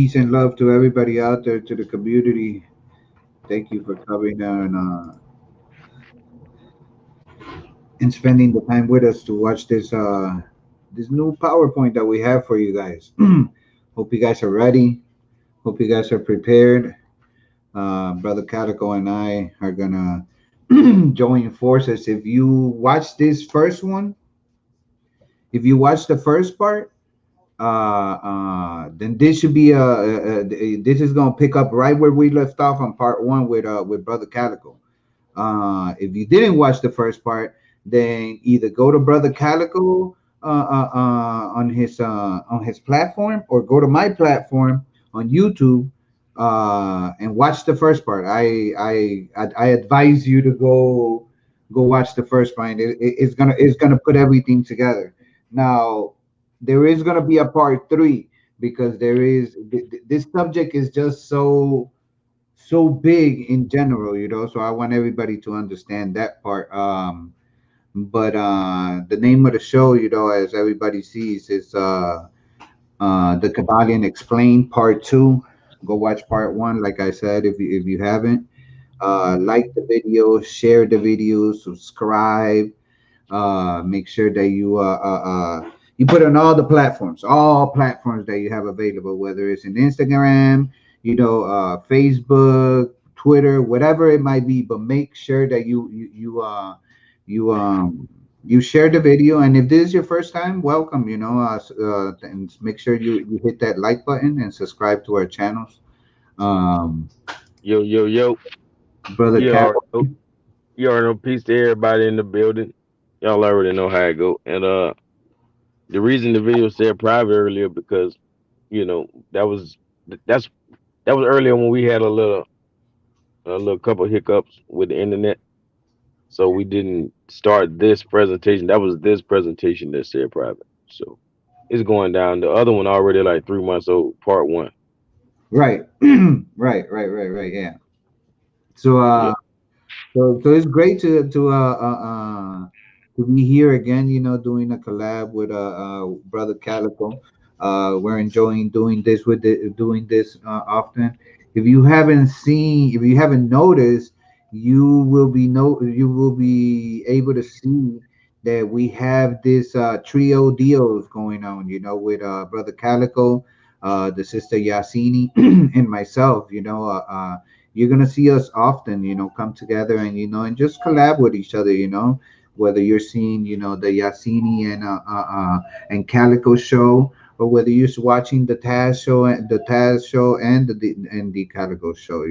Peace and love to everybody out there, to the community. Thank you for coming down and spending the time with us to watch this new PowerPoint that we have for you guys. Hope you guys are ready. Hope you guys are prepared. Brother Calico and I are gonna join forces. If you watch this first one, if you watch the first part, then this should be this is gonna pick up right where we left off on part one with Brother Calico. If you didn't watch the first part, then either go to Brother Calico on his platform, or go to my platform on YouTube and watch the first part. I advise you to go watch the first part. It's gonna put everything together. Now there is gonna be a part three, because this subject is just so big in general, so I want everybody to understand that part. But the name of the show, as everybody sees, is the Kybalion Explained Part 2. Go watch part 1, like I said, if you haven't. Like the video, share the video, subscribe. Make sure that you put on all platforms that you have available, whether it's in Instagram, Facebook, Twitter, whatever it might be. But make sure that you you share the video. And if this is your first time, welcome. And make sure you hit that like button and subscribe to our channels. Um, Yo, yo, yo. Brother You Cat. already know. You already know. Peace to everybody in the building. Y'all already know how it go. And the reason the video said private earlier because that was that's that was earlier when we had a little couple hiccups with the internet, so we didn't start this presentation. That was this presentation that said private. So it's going down. The other one already like 3 months old. Part one. Right. Right. Yeah. So Yeah. so it's great to be here again. Doing a collab with Brother Calico. We're enjoying doing this often. If you haven't noticed, you will be able to see that we have this trio deals going on. With Brother Calico, the sister Yasini, and myself. You're gonna see us often, come together and and just collab with each other, whether you're seeing, the Yasini and Calico show, or whether you're watching the Tazz show and the Calico show,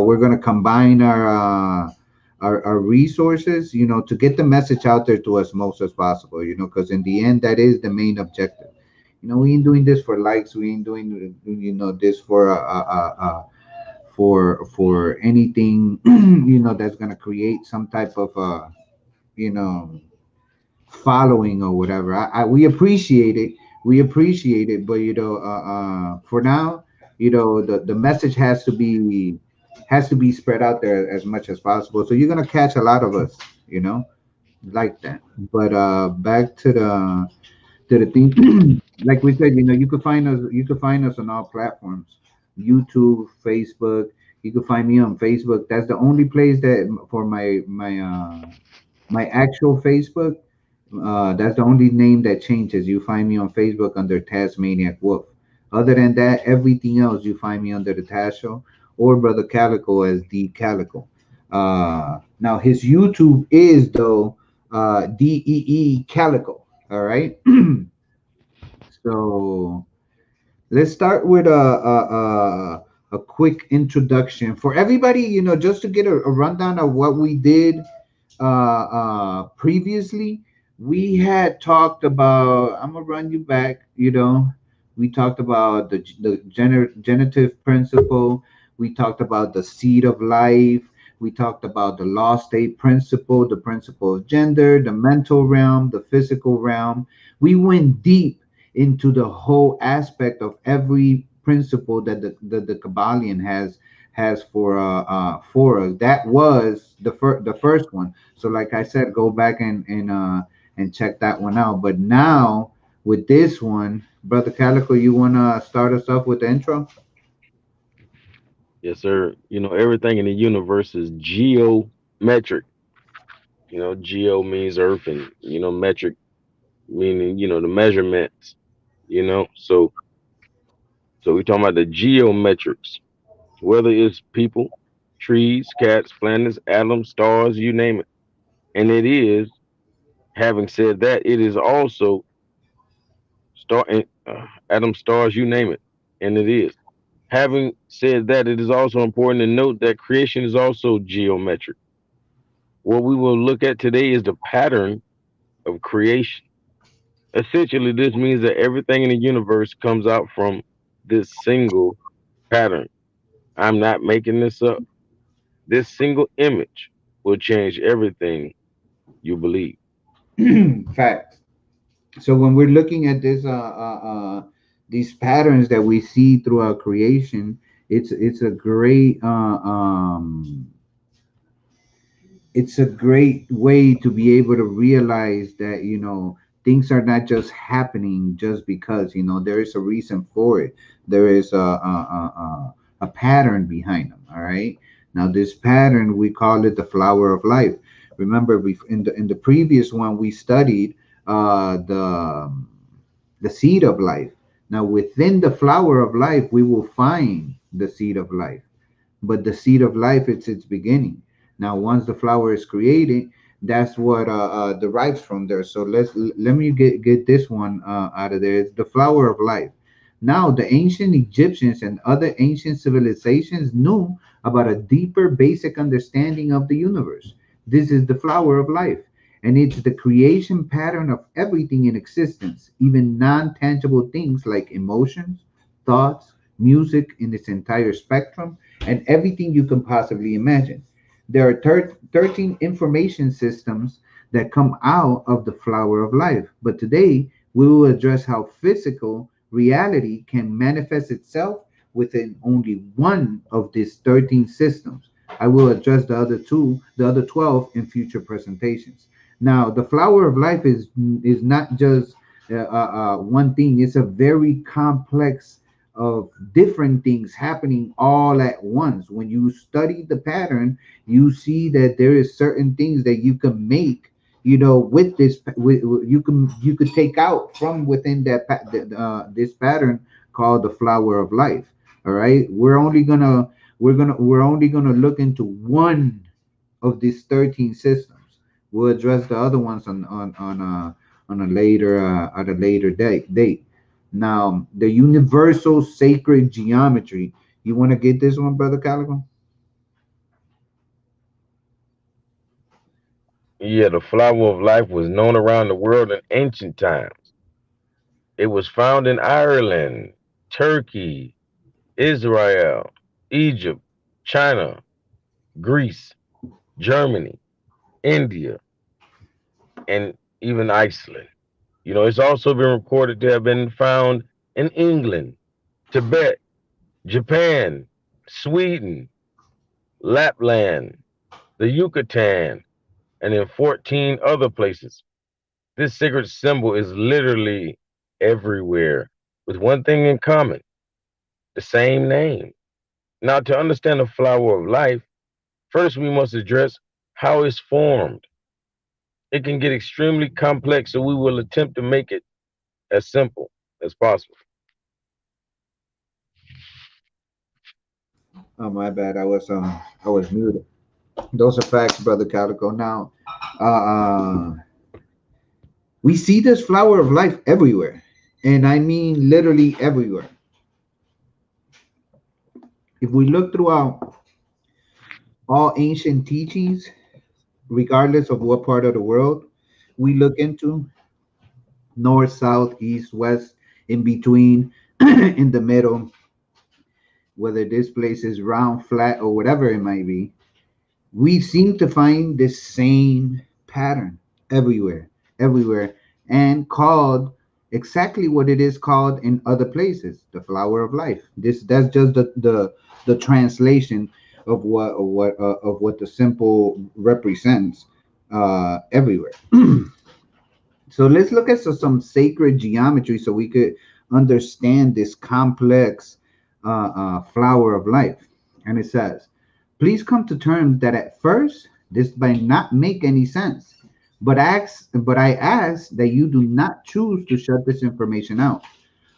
we're gonna combine our resources, to get the message out there to as most as possible, because in the end, that is the main objective. We ain't doing this for likes. We ain't doing, this for anything that's going to create some type of you know following or whatever. We appreciate it, but for now, the message has to be spread out there as much as possible, so you're going to catch a lot of us, you know like that. But back to the thing. Like we said, you could find us on all platforms: YouTube, Facebook. You can find me on Facebook. That's the only place that for my actual Facebook. That's the only name that changes. You find me on Facebook under Tasmaniac Wolf. Other than that, everything else you find me under the Tazz Show, or Brother Calico as the Calico. Now his YouTube is, though, DEE Calico. All right. So let's start with a quick introduction for everybody. Just to get a rundown of what we did previously. We had talked about. I'm gonna run you back. We talked about the generative principle. We talked about the seed of life. We talked about the law state principle, the principle of gender, the mental realm, the physical realm. We went deep into the whole aspect of every principle that the Kybalion has for us. That was the first one. So, like I said, go back and check that one out. But now with this one, brother Calico, you wanna start us off with the intro? Yes, sir. Everything in the universe is geometric. Geo means earth, and metric meaning the measurements. So we're talking about the geometrics, whether it's people, trees, cats, planets, atoms, stars, you name it. And it is, having said that, it is also atoms, stars, you name it. And it is. Having said that, it is also important to note that creation is also geometric. What we will look at today is the pattern of creation. Essentially, this means that everything in the universe comes out from this single pattern. I'm not making this up. This single image will change everything you believe. Facts. So when we're looking at these patterns that we see throughout creation, it's a great it's a great way to be able to realize that things are not just happening just because there is a reason for it. There is a pattern behind them. All right, now this pattern, we call it the flower of life. Remember, we in the previous one we studied the seed of life. Now within the flower of life we will find the seed of life, but the seed of life, it's its beginning. Now once the flower is created, that's what derives from there. So let me get this one out of there. It's the flower of life. Now the ancient Egyptians and other ancient civilizations knew about a deeper basic understanding of the universe. This is the flower of life, and it's the creation pattern of everything in existence, even non-tangible things like emotions, thoughts, music in its entire spectrum, and everything you can possibly imagine. There are 13 information systems that come out of the flower of life. But today, we will address how physical reality can manifest itself within only one of these 13 systems. I will address the other 12 in future presentations. Now, the flower of life is not just one thing. It's a very complex of different things happening all at once. When you study the pattern, you see that there is certain things that you can make, with you could take out from within this pattern called the flower of life. All right, we're only gonna look into one of these 13 systems. We'll address the other ones on a later at a later date. Now, the universal sacred geometry. You want to get this one, brother Calico? Yeah, the flower of life was known around the world in ancient times. It was found in Ireland, Turkey, Israel, Egypt, China, Greece, Germany, India, and even Iceland. It's also been reported to have been found in England, Tibet, Japan, Sweden, Lapland, the Yucatan, and in 14 other places. This sacred symbol is literally everywhere, with one thing in common: the same name. Now, to understand the flower of life, first we must address how it's formed. It can get extremely complex, so we will attempt to make it as simple as possible. Oh, my bad. I was muted. Those are facts, brother Calico. Now, uh, we see this flower of life everywhere, and I mean literally everywhere. If we look throughout all ancient teachings, regardless of what part of the world we look into, north, south, east, west, in between, in the middle, whether this place is round, flat, or whatever it might be, we seem to find the same pattern everywhere, everywhere, and called exactly what it is called in other places, the flower of life. That's just the translation of what the symbol represents everywhere. So let's look at some sacred geometry so we could understand this complex flower of life. And it says, please come to terms that at first this might not make any sense, but I ask that you do not choose to shut this information out.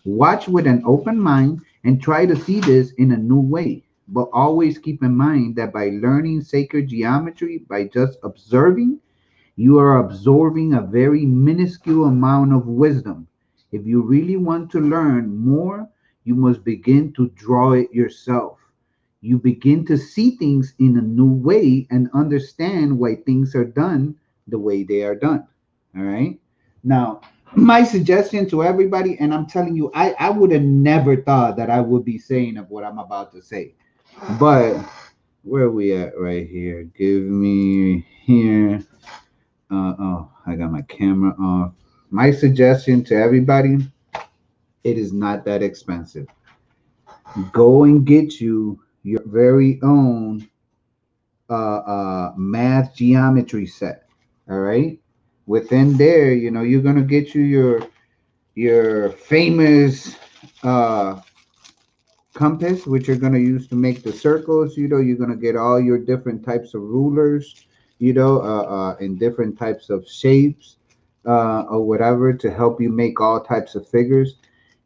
Watch with an open mind and try to see this in a new way. But always keep in mind that by learning sacred geometry, by just observing, you are absorbing a very minuscule amount of wisdom. If you really want to learn more, you must begin to draw it yourself. You begin to see things in a new way and understand why things are done the way they are done. All right. Now, my suggestion to everybody, and I'm telling you, I would have never thought that I would be saying of what I'm about to say. But where are we at right here? Give me here. Oh, I got my camera off. My suggestion to everybody, it is not that expensive. Go and get you your very own math geometry set. All right. Within there, you're gonna get you your famous uh compass, which you're going to use to make the circles. You're going to get all your different types of rulers, in different types of shapes, or whatever, to help you make all types of figures.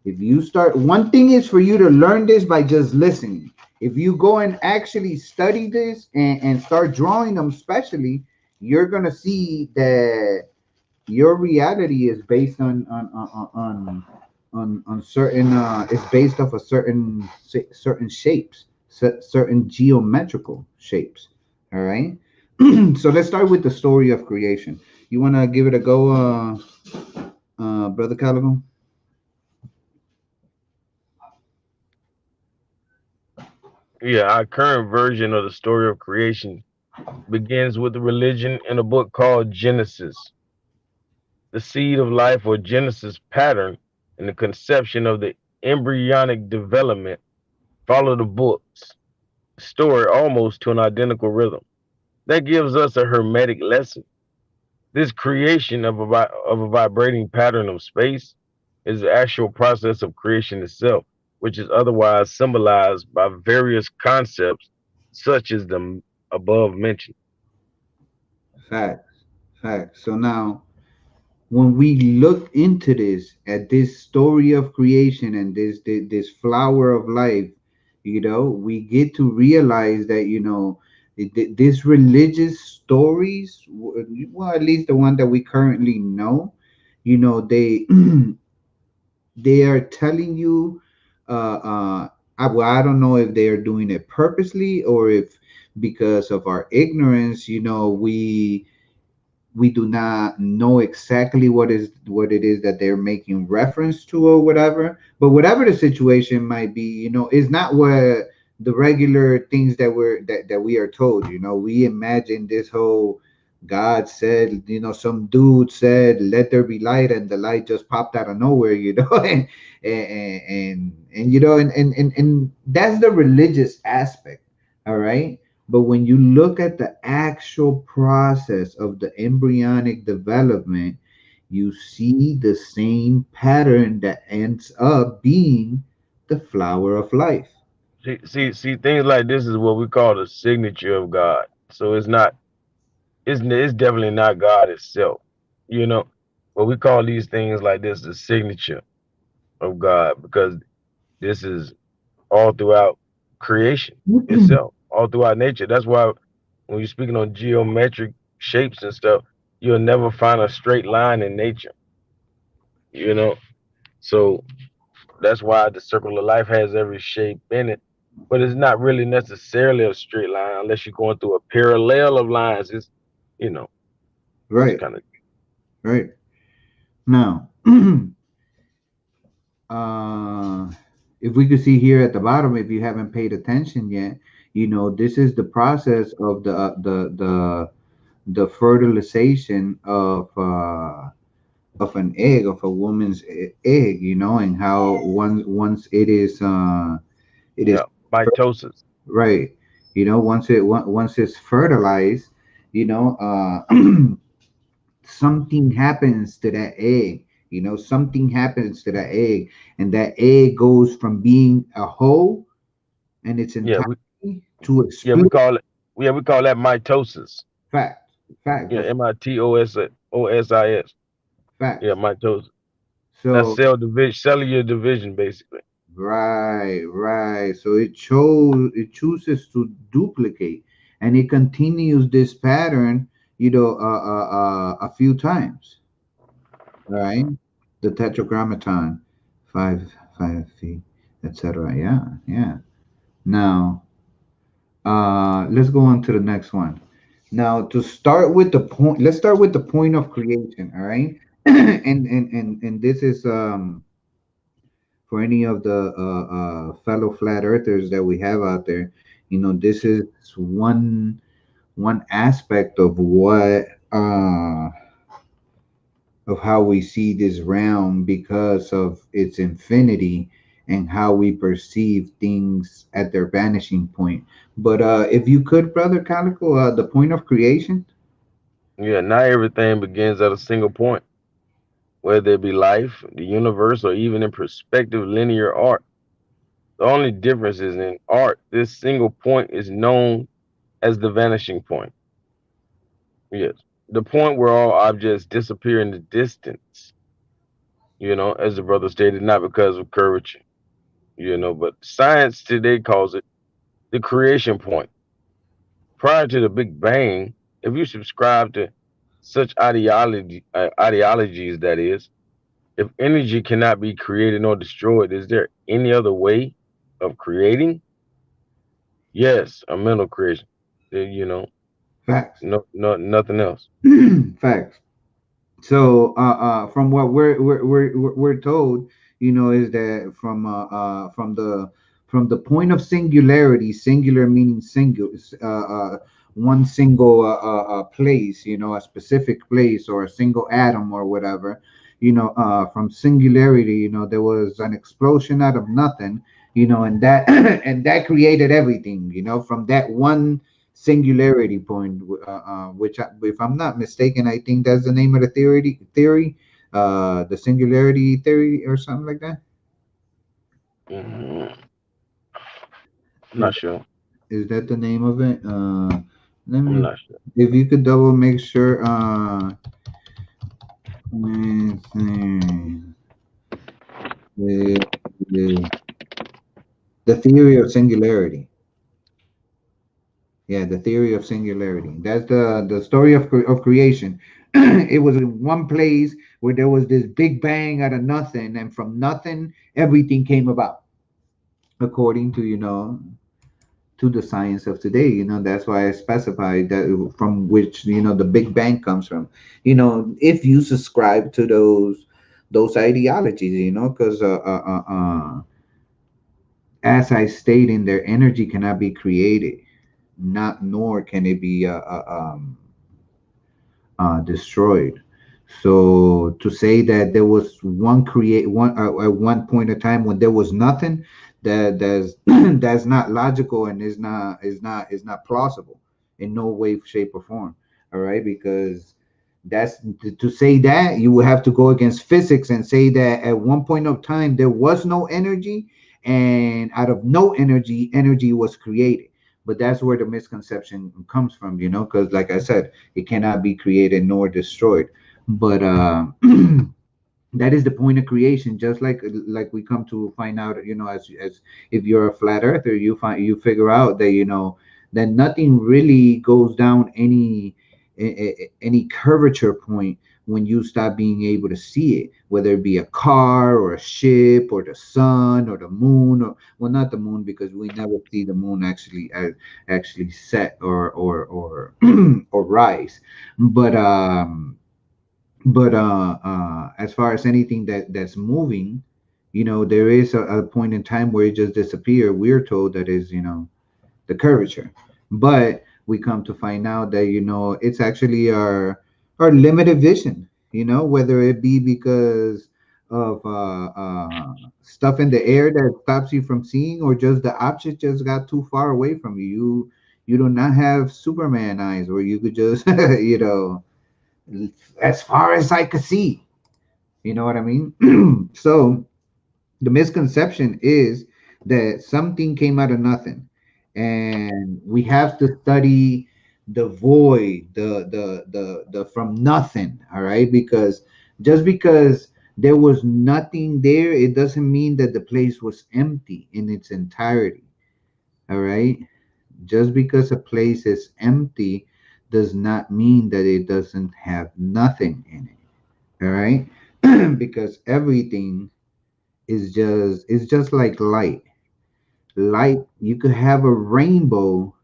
If you start, one thing is for you to learn this by just listening. If you go and actually study this and start drawing them, especially, you're going to see that your reality is based on certain it's based off of certain shapes, certain geometrical shapes. All right. So let's start with the story of creation. You want to give it a go, brother Calico? Yeah, our current version of the story of creation begins with the religion in a book called Genesis. The seed of life or Genesis pattern and the conception of the embryonic development follow the book's story almost to an identical rhythm. That gives us a hermetic lesson. This creation of of a vibrating pattern of space is the actual process of creation itself, which is otherwise symbolized by various concepts such as the above mentioned. Facts, facts. So now, when we look into this, at this story of creation and this flower of life, we get to realize that these religious stories, well, at least the one that we currently know, they they are telling you, well, I don't know if they are doing it purposely or if because of our ignorance, we do not know exactly what it is that they're making reference to or whatever. But whatever the situation might be, is not what the regular things that we are told. We imagine this whole God said, some dude said, "Let there be light," and the light just popped out of nowhere, and that's the religious aspect. All right. But when you look at the actual process of the embryonic development, you see the same pattern that ends up being the flower of life. See, things like this is what we call the signature of God. So it's definitely not God itself. You know, but we call these things like this the signature of God because this is all throughout creation itself, all throughout nature. That's why when you're speaking on geometric shapes and stuff, you'll never find a straight line in nature, you know? So that's why the circle of life has every shape in it, but it's not really necessarily a straight line unless you're going through a parallel of lines. You know, it's Right, kind of, right. Now, uh, if we could see here at the bottom, if you haven't paid attention yet, this is the process of the fertilization of an egg, of a woman's egg, and how once it is yeah, mitosis. right, once it's fertilized, you know uh something happens to that egg. Something happens to that egg, and that egg goes from being a whole and its Yeah, we entirety to a yeah we split. call it yeah we call that mitosis. Fact, fact, Yeah, that's MITOSIS. Yeah, facts. mitosis. That's So cellular division, basically. right, right. So it chooses to duplicate, and it continues this pattern, a few times. Right? The tetragrammaton, five feet, etc. Yeah, yeah. Now, let's go on to the next one. Now, to start with the point, let's start with the point of creation. All right, and this is for any of the fellow flat earthers that we have out there. This is one aspect of how we see this realm because of its infinity and how we perceive things at their vanishing point. But if you could, brother Calico, the point of creation. Yeah, not everything begins at a single point, whether it be life, the universe, or even in perspective linear art. The only difference is in art, this single point is known as the vanishing point. Yes. The point where all objects disappear in the distance, as the brother stated, not because of curvature, but science today calls it the creation point. Prior to the Big Bang, if you subscribe to such ideologies, that is, if energy cannot be created nor destroyed, is there any other way of creating? Yes, a mental creation. Facts. No, no, nothing else. Facts. So from what we're told, is that from the point of singularity, singular meaning single, one single place, a specific place or a single atom or whatever. From singularity, there was an explosion out of nothing, and that and that created everything, from that one singularity point, which, if I'm not mistaken, I think that's the name of the theory, the singularity theory or something like that. Mhm. I'm Is not sure. is that the name of it? Let I'm me, not sure. if you could double make sure. The, the, the theory of singularity. Yeah, the theory of singularity. That's the story of creation. It was in one place where there was this big bang out of nothing, and from nothing, everything came about. According to to the science of today, that's why I specified that from which the Big Bang comes from. If you subscribe to those ideologies, because as I stated, in their energy cannot be created, not nor can it be destroyed. So to say that there was one at one point in time when there was nothing, that's that's not logical, and is not plausible in no way, shape, or form. All right, because that's to say that you would have to go against physics and say that at one point of time there was no energy, and out of no energy, energy was created. But that's where the misconception comes from, because like I said, it cannot be created nor destroyed. But that is the point of creation. Just like we come to find out, as if you're a flat earther, you figure out that that nothing really goes down any curvature point when you stop being able to see it, whether it be a car or a ship or the sun or the moon, or, well, not the moon, because we never see the moon actually set or or rise. But as far as anything that's moving, there is a point in time where it just disappear. We're told that is the curvature, but we come to find out that it's actually our limited vision, whether it be because of stuff in the air that stops you from seeing, or just the object just got too far away from you. You do not have Superman eyes where you could just as far as I could see. You know what I mean? So the misconception is that something came out of nothing, and we have to study the void, the from nothing. All right, because just because there was nothing there, it doesn't mean that the place was empty in its entirety. All right, just because a place is empty does not mean that it doesn't have nothing in it. All right, because everything is just, it's just like light. Light, you could have a rainbow,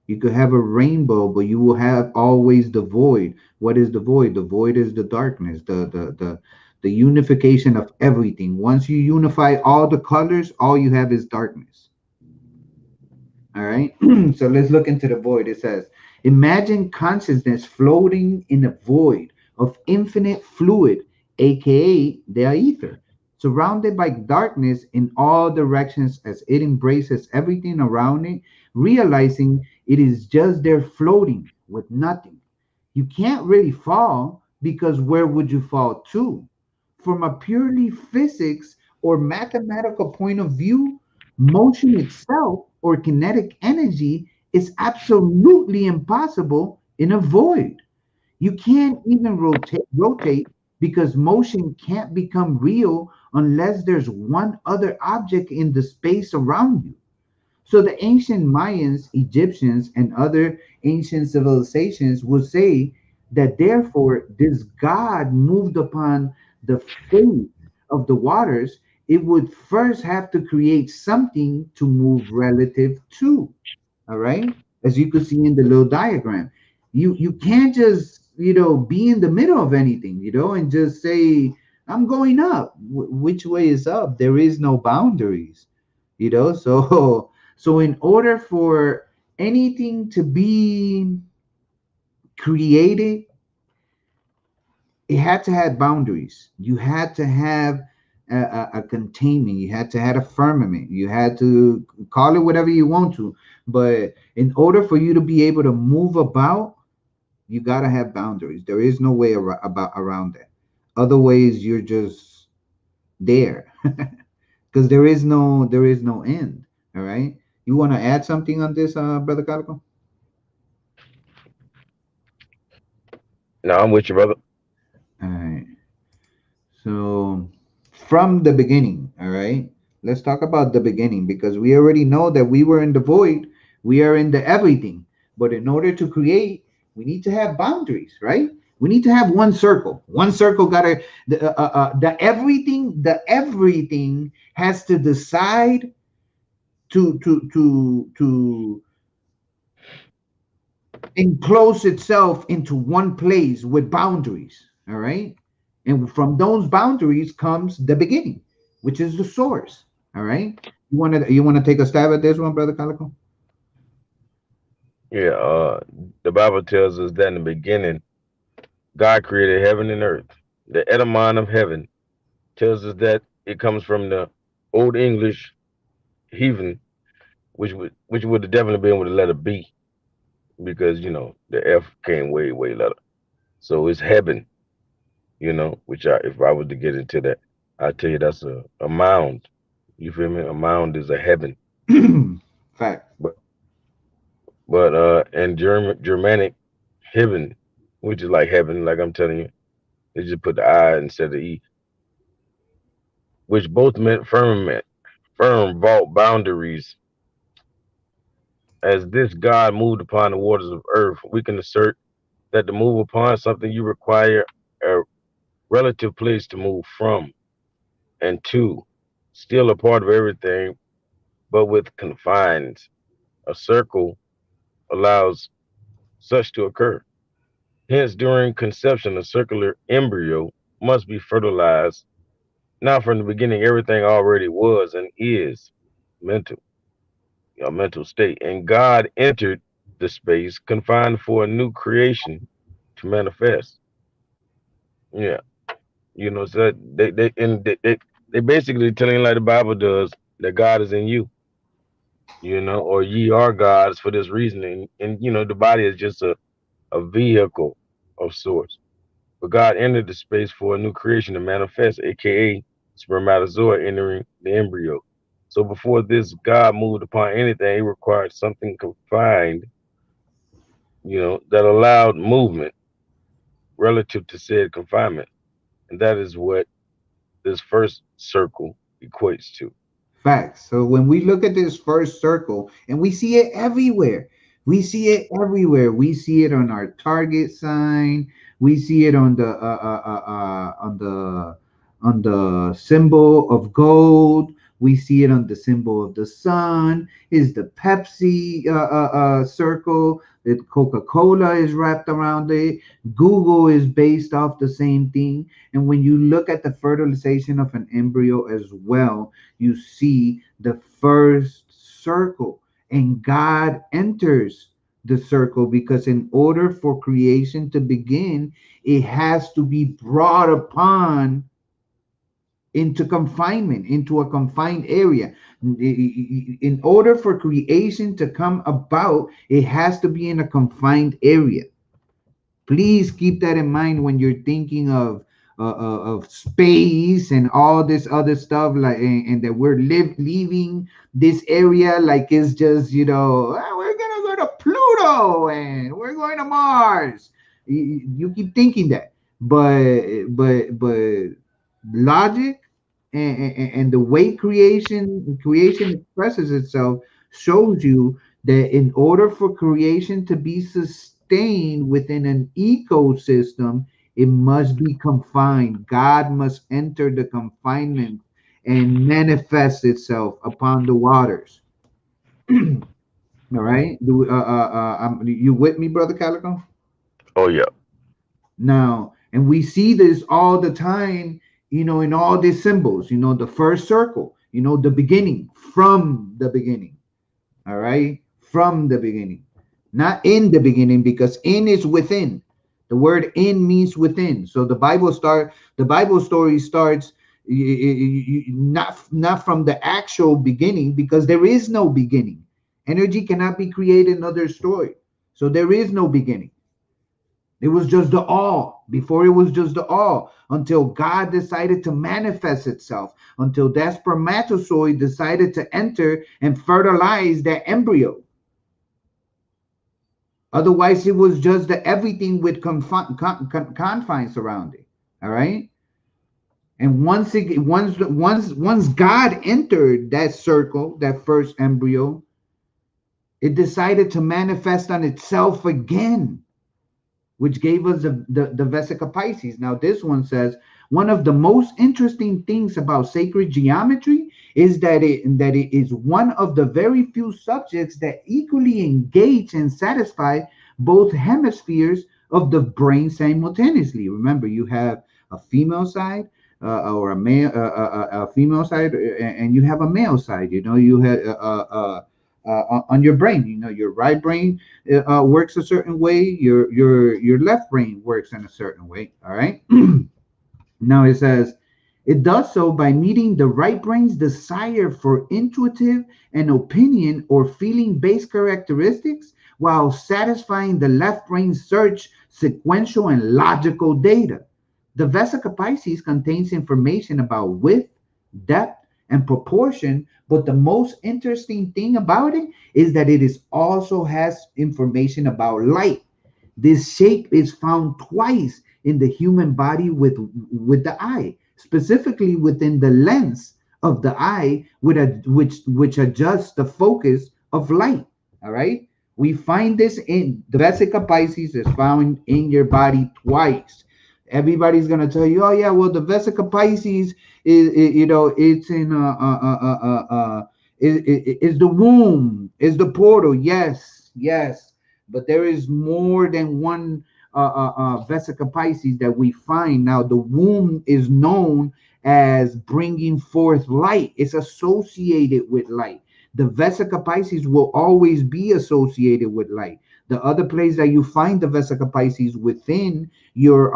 you could have a rainbow, but you will have always the void. What is the void? The void is the darkness, the unification of everything. Once you unify all the colors, all you have is darkness. All right. So let's look into the void. It says, imagine consciousness floating in a void of infinite fluid, aka the ether, surrounded by darkness in all directions as it embraces everything around it, realizing it is just there floating with nothing. You can't really fall because where would you fall to? From a purely physics or mathematical point of view, motion itself or kinetic energy is absolutely impossible in a void. You can't even rotate because motion can't become real unless there's one other object in the space around you. So the ancient Mayans, Egyptians, and other ancient civilizations would say that therefore this God moved upon the face of the waters. It would first have to create something to move relative to. All right, as you could see in the little diagram, you can't just, be in the middle of anything, and just say I'm going up. Which way is up? There is no boundaries, so so in order for anything to be created, it had to have boundaries. You had to have a containment. You had to have a firmament. You had to call it whatever you want to. But in order for you to be able to move about, you got to have boundaries. There is no way around that. Other ways, you're just there, because there is no end. All right. You want to add something on this, brother Calico? No, I'm with you, brother. All right. So, from the beginning, all right, let's talk about the beginning because we already know that we were in the void, we are in the everything. But in order to create, we need to have boundaries, right? We need to have one circle. One circle got to, the everything has to decide to enclose itself into one place with boundaries. All right. And from those boundaries comes the beginning, which is the source. All right. You want to take a stab at this one, brother Calico? Yeah, the Bible tells us that in the beginning, God created heaven and earth. The etymon of heaven tells us that it comes from the Old English heathen, which would have definitely been with the letter B, because the F came way later. So it's heaven, which if I was to get into that, I tell you that's a mound. You feel me? A mound is a heaven. Fact. But in Germanic, heaven, which is like heaven, like I'm telling you, they just put the I instead of E, which both meant firmament, firm vault boundaries. As this God moved upon the waters of earth, we can assert that to move upon something you require a relative place to move from, and two, still a part of everything, but with confines. A circle allows such to occur. Hence, during conception, a circular embryo must be fertilized. Now, from the beginning, everything already was and is mental, a mental state, and God entered the space confined for a new creation to manifest. Yeah, so that they basically telling, like the Bible does, that God is in you, or ye are gods for this reason, and the body is just a vehicle. of source. But God entered the space for a new creation to manifest, aka spermatozoa entering the embryo. So before this, God moved upon anything, he required something confined, that allowed movement relative to said confinement. And that is what this first circle equates to. Facts. So when we look at this first circle, and we see it everywhere, we see it everywhere. We see it on our target sign. We see it on the on the symbol of gold. We see it on the symbol of the sun. Is the Pepsi circle? That Coca-Cola is wrapped around it. Google is based off the same thing. And when you look at the fertilization of an embryo as well, you see the first circle, and God enters the circle because in order for creation to begin, it has to be brought upon into confinement, into a confined area. In order for creation to come about, it has to be in a confined area. Please keep that in mind when you're thinking of space and all this other stuff, like, and that we're leaving this area like it's just, we're gonna go to Pluto and we're going to Mars. You keep thinking that, but logic and the way creation expresses itself shows you that in order for creation to be sustained within an ecosystem, it must be confined. God must enter the confinement and manifest itself upon the waters. All right, you with me, brother Calico? Oh yeah. Now, and we see this all the time, in all these symbols, the first circle, the beginning, from the beginning. All right, from the beginning, not in the beginning, because in is within. The word in means within. So the Bible story starts not from the actual beginning, because there is no beginning. Energy cannot be created nor destroyed. So there is no beginning. It was just the all. Before it was just the all, until God decided to manifest itself, until that spermatozoid decided to enter and fertilize that embryo. Otherwise, it was just the everything with confines around it. All right. And once God entered that circle, that first embryo, it decided to manifest on itself again, which gave us the Vesica Pisces. Now, this one says, one of the most interesting things about sacred geometry is that it is one of the very few subjects that equally engage and satisfy both hemispheres of the brain simultaneously. Remember, you have a female side, or a female side, and you have a male side. You have on your brain. Your right brain works a certain way. Your left brain works in a certain way. All right. Now it says it does so by meeting the right brain's desire for intuitive and opinion or feeling based characteristics, while satisfying the left brain's search, sequential, and logical data. The Vesica Pisces contains information about width, depth, and proportion, but the most interesting thing about it is that it is also has information about light. This shape is found twice in the human body with the eye, specifically within the lens of the eye, which adjusts the focus of light. All right, we find this in the Vesica Pisces is found in your body twice. Everybody's gonna tell you, oh yeah, well the Vesica Pisces it's in is the womb, is the portal. Yes, yes, but there is more than one Vesica Pisces that we find. Now, the womb is known as bringing forth light. It's associated with light. The Vesica Pisces will always be associated with light. The other place that you find the Vesica Pisces within your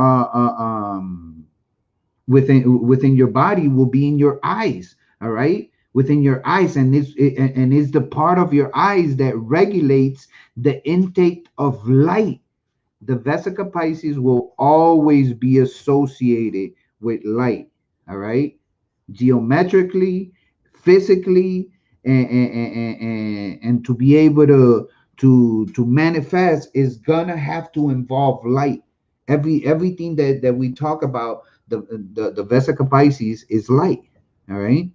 within your body will be in your eyes. All right, within your eyes, and it's the part of your eyes that regulates the intake of light. The Vesica Pisces will always be associated with light. All right, geometrically, physically, and to be able to manifest is gonna have to involve light. Everything that we talk about, the Vesica Pisces is light. All right.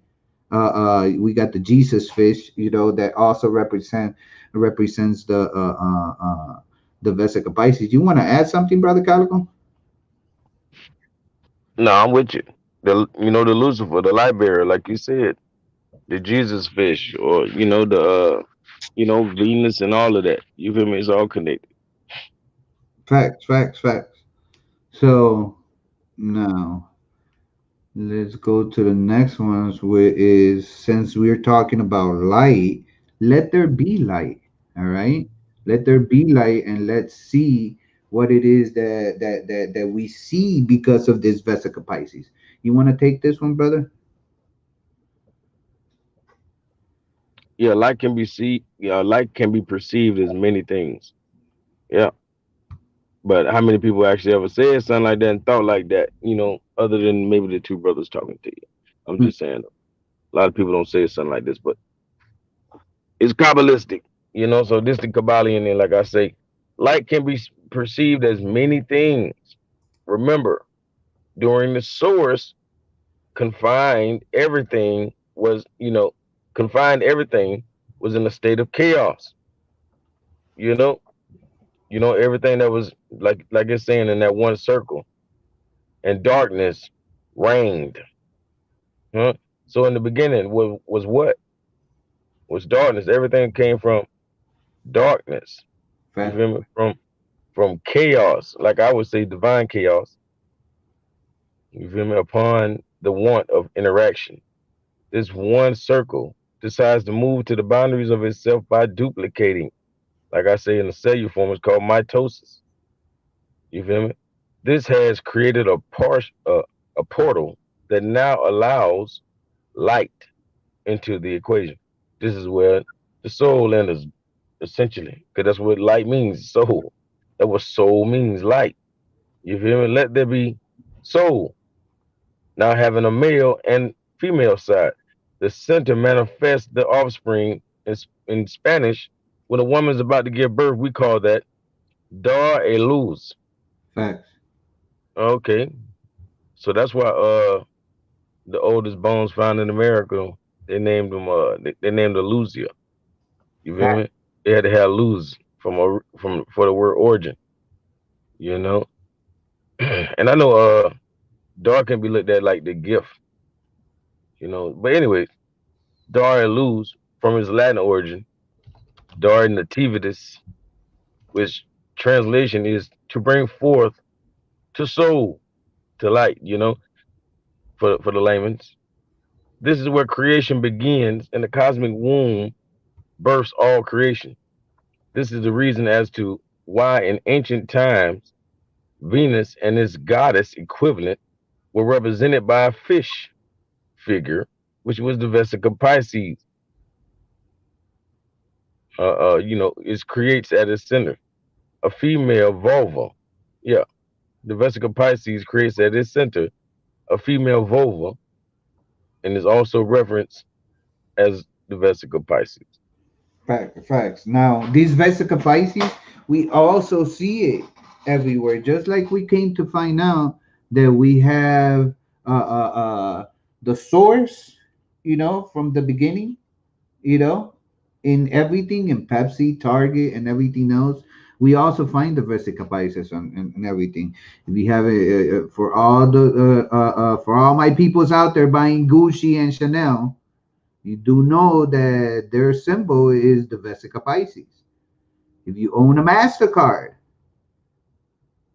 We got the Jesus fish, that also represents the Vesica Pisces. You want to add something, brother Calico? No, I'm with you. The Lucifer, the light bearer, like you said, the Jesus fish, or Venus and all of that. You feel me? It's all connected. Facts, facts, facts. So now let's go to the next ones, where is, since we're talking about light, let there be light. All right, let there be light, and let's see what it is that we see because of this Vesica Pisces. You want to take this one, brother? Light can be perceived as many things. Yeah, but how many people actually ever said something like that and thought like that? Other than maybe the two brothers talking to you. I'm Hmm. just saying. A lot of people don't say something like this, but it's Kabbalistic. So this the Kybalion, and like I say, light can be perceived as many things. Remember, during the source, confined everything was, confined everything was in a state of chaos. You know, everything that was like it's saying in that one circle, and darkness reigned. Huh? So in the beginning was what? Was darkness. Everything came from darkness. You Fact, feel me? From chaos, like I would say divine chaos. You feel me? Upon the want of interaction. This one circle decides to move to the boundaries of itself by duplicating. Like I say in the cellular form, it's called mitosis. You feel me? This has created a portal that now allows light into the equation. This is where the soul enters, essentially, because that's what light means, soul. That what soul means, light. You feel me? Let there be soul. Now having a male and female side. The center manifests the offspring. In Spanish, when a woman's about to give birth, we call that dar a luz. facts. Okay. So that's why the oldest bones found in America, they named her Luzia. You feel Fact. me? They had to have luz from for the word origin, you know. And I know dar can be looked at like the gift. But anyway, dar and luz from its Latin origin, dar nativitas, which translation is to bring forth to soul, to light, for the layman's. This is where creation begins, and the cosmic womb births all creation. This is the reason as to why in ancient times Venus and its goddess equivalent were represented by a fish figure, which was the Vesica Pisces. It creates at its center a female vulva. Yeah, the Vesica Pisces creates at its center a female vulva and is also referenced as the Vesica Pisces. Facts. Now, these Vesica Pisces, we also see it everywhere. Just like we came to find out that we have the source, from the beginning, you know, in everything, in Pepsi, Target, and everything else. We also find the Vesica Pisces and everything. We have it for all my peoples out there buying Gucci and Chanel. You do know that their symbol is the Vesica Pisces. If you own a MasterCard,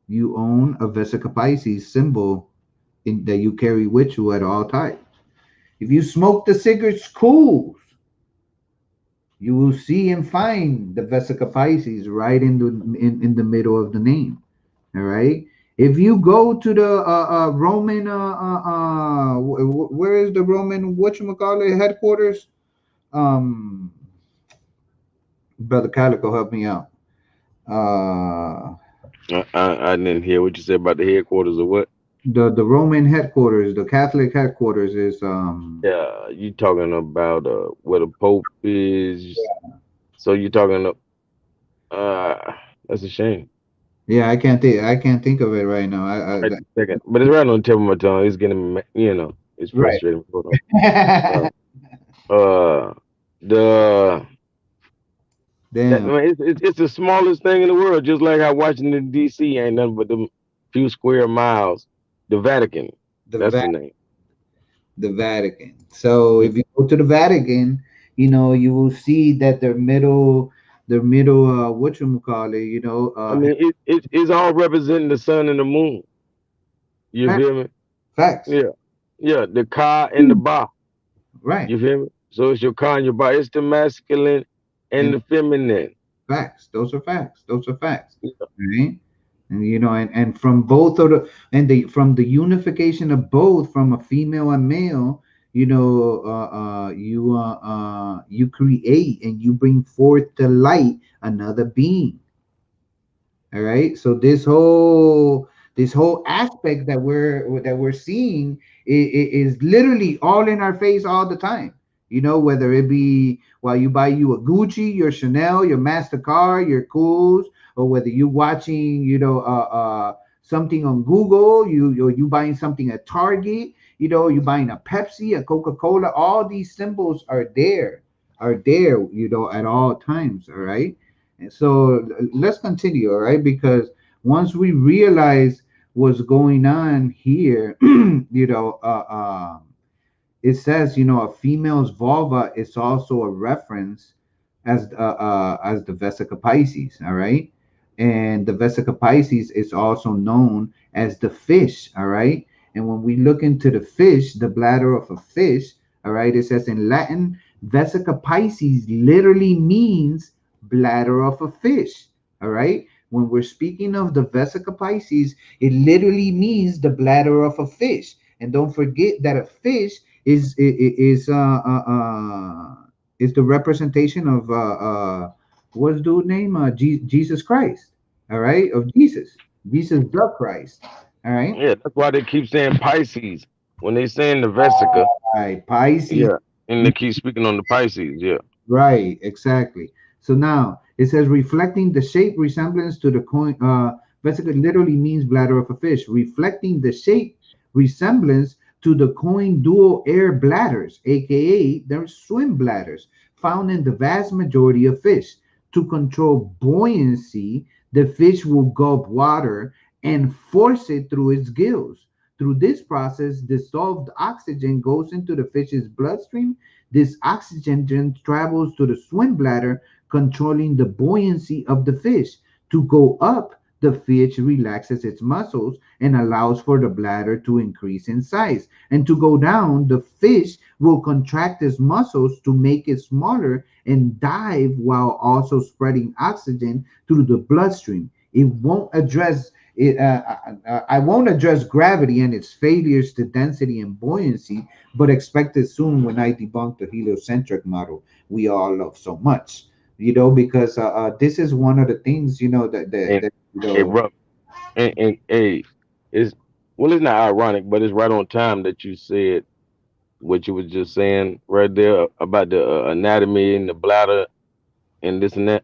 you own a Vesica Pisces symbol that you carry with you at all times. If you smoke the cigarettes cool, you will see and find the Vesica Pisces right in the middle of the name. All right. If you go to the Roman, where is the Roman whatchamacallit headquarters? Um, Brother Calico, help me out. Uh, I didn't hear what you said about the headquarters or what. The Roman headquarters, the Catholic headquarters is Yeah, you talking about where the Pope is. So you talking uh that's a shame. yeah, I can't think of it right now. Right this second, but it's right on the tip of my tongue. It's getting it's Right. frustrating. Hold on. The that Damn. man, it's the smallest thing in the world. Just like how Washington D.C. ain't nothing but them few square miles. The Vatican, The that's Va the name. the Vatican. So Yeah. if you go to the Vatican, you will see that their middle what you call it, I mean, it's all representing the sun and the moon. You facts, feel me? facts. Yeah, yeah. The car and the bar. Right. You feel me? So it's your car and your bar. It's the masculine and And the feminine. facts. Those are facts. Those are facts. Yeah. Right. And from both of the and the from the unification of both from a female and male, you create and you bring forth to light another being. All right. So this whole aspect that we're seeing is literally all in our face all the time. Whether it be while you buy you a Gucci, your Chanel, your Mastercard, your Cools, or whether you watching, something on Google, you buying something at Target, you buying a Pepsi, a Coca-Cola. All these symbols are there, at all times. All right. And so let's continue, all right? Because once we realize what's going on here, it says, a female's vulva is also a reference as the Vesica Pisces, all right? And the Vesica Pisces is also known as the fish, all right? And when we look into the fish, the bladder of a fish, all right, it says in Latin, Vesica Pisces literally means bladder of a fish, all right? When we're speaking of the Vesica Pisces, it literally means the bladder of a fish. And don't forget that a fish is the representation of what's dude name, Jesus Christ, all right, of Jesus the Christ, all right. Yeah, that's why they keep saying Pisces when they saying the Vesica. Right, Pisces. Yeah, and they keep speaking on the Pisces. Yeah, Right, exactly. So now it says reflecting the shape resemblance to the coin. Basically, literally means bladder of a fish, reflecting the shape resemblance to the coin dual air bladders, aka their swim bladders, found in the vast majority of fish. To control buoyancy, the fish will gulp water and force it through its gills. Through this process, dissolved oxygen goes into the fish's bloodstream. This oxygen then travels to the swim bladder, controlling the buoyancy of the fish. To go up, the fish relaxes its muscles and allows for the bladder to increase in size. And to go down, the fish will contract its muscles to make it smaller and dive while also spreading oxygen through the bloodstream. It won't address it, I won't address gravity and its failures to density and buoyancy, but expect it soon when I debunk the heliocentric model we all love so much. Because this is one of the things and that hey, bro, and hey, it's well, it's not ironic, but it's right on time that you said what you was just saying right there about the anatomy and the bladder and this and that.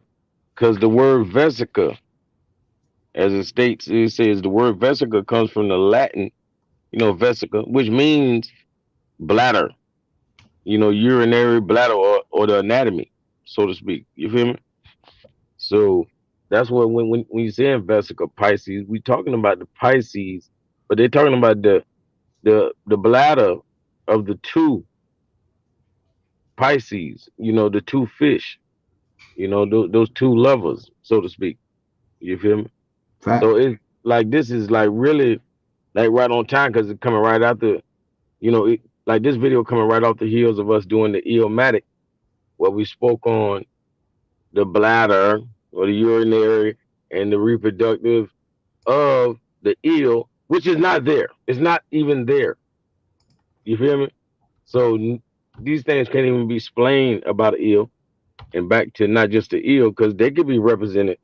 Because the word vesica, as it says the word vesica comes from the Latin, vesica, which means bladder, urinary bladder or the anatomy, so to speak. You feel me? So that's what when you say vesica Pisces, we talking about the Pisces, but they're talking about the bladder of the two Pisces, the two fish, those two lovers, so to speak. You feel me? So fact. it's like this is like really like right on time because it's coming right after, like this video coming right off the heels of us doing the Eomatic, where we spoke on the bladder or the urinary and the reproductive of the eel, which is not there. It's not even there. You feel me? So these things can't even be explained about an eel and back to not just the eel because they could be represented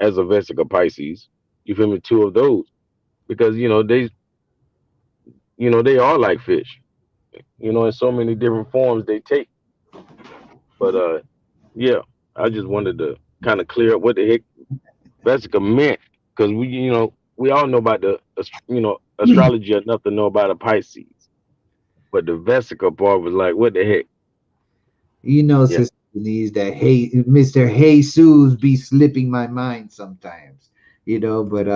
as a Vesica Pisces. You feel me? Two of those because they are like fish. In so many different forms they take. But yeah, I just wanted to kind of clear up what the heck Vesica meant because we all know about the astrology enough to know about a Pisces, but the Vesica part was like, what the heck? Yeah. Sister Denise, that hey, Mr. Jesus be slipping my mind sometimes. But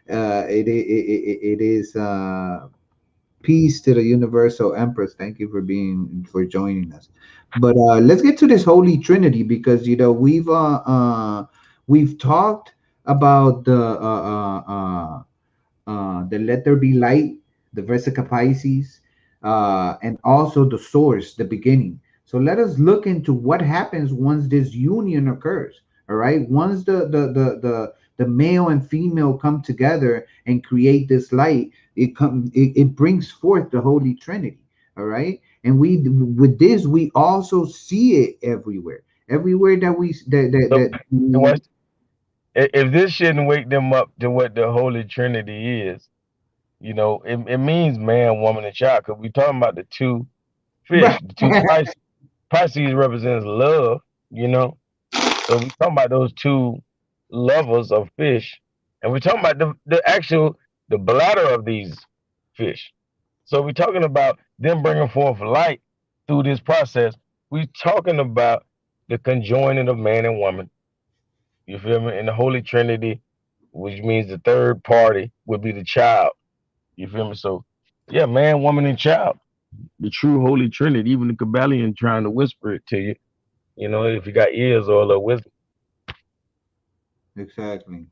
it is peace to the universal empress. Thank you for joining us. But let's get to this holy trinity, because we've talked about the let there be light, the Vesica Pisces, and also the source, the beginning. So let us look into what happens once this union occurs. All right, once the male and female come together and create this light, it brings forth the Holy Trinity. All right, and we with this we also see it everywhere that we So that we, watch- if this shouldn't wake them up to what the Holy Trinity is, it means man, woman, and child. Because we talking about the two fish, the two Pisces. Pisces represents love, you know. So we talking about those two lovers of fish, and we're talking about the bladder of these fish. So we're talking about them bringing forth light through this process. We're talking about the conjoining of man and woman. You feel me? And the Holy Trinity, which means the third party would be the child. You feel me? So yeah, man, woman, and child. The true Holy Trinity. Even the Kybalion trying to whisper it to you. If you got ears or a little wisdom. exactly.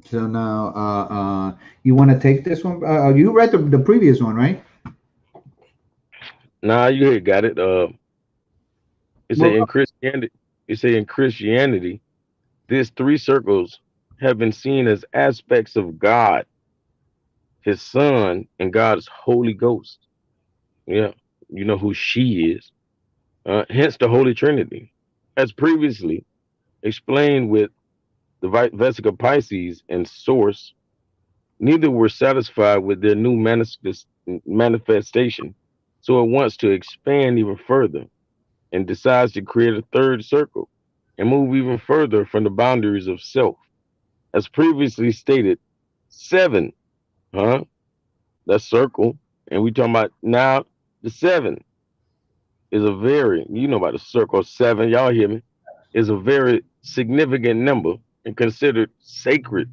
So now, you want to take this one? You read the previous one, right? Nah, you had got it. It say Well, in Christianity. It say in Christianity, these three circles have been seen as aspects of God, His Son, and God's Holy Ghost. Yeah, you know who she is. Hence the Holy Trinity, as previously explained with the Vesica Pisces and Source. Neither were satisfied with their new manifestation, so it wants to expand even further and decides to create a third circle and move even further from the boundaries of self. As previously stated, seven, huh? That circle. And we talking about now the seven is a very, about the circle of seven, y'all hear me, is a very significant number and considered sacred.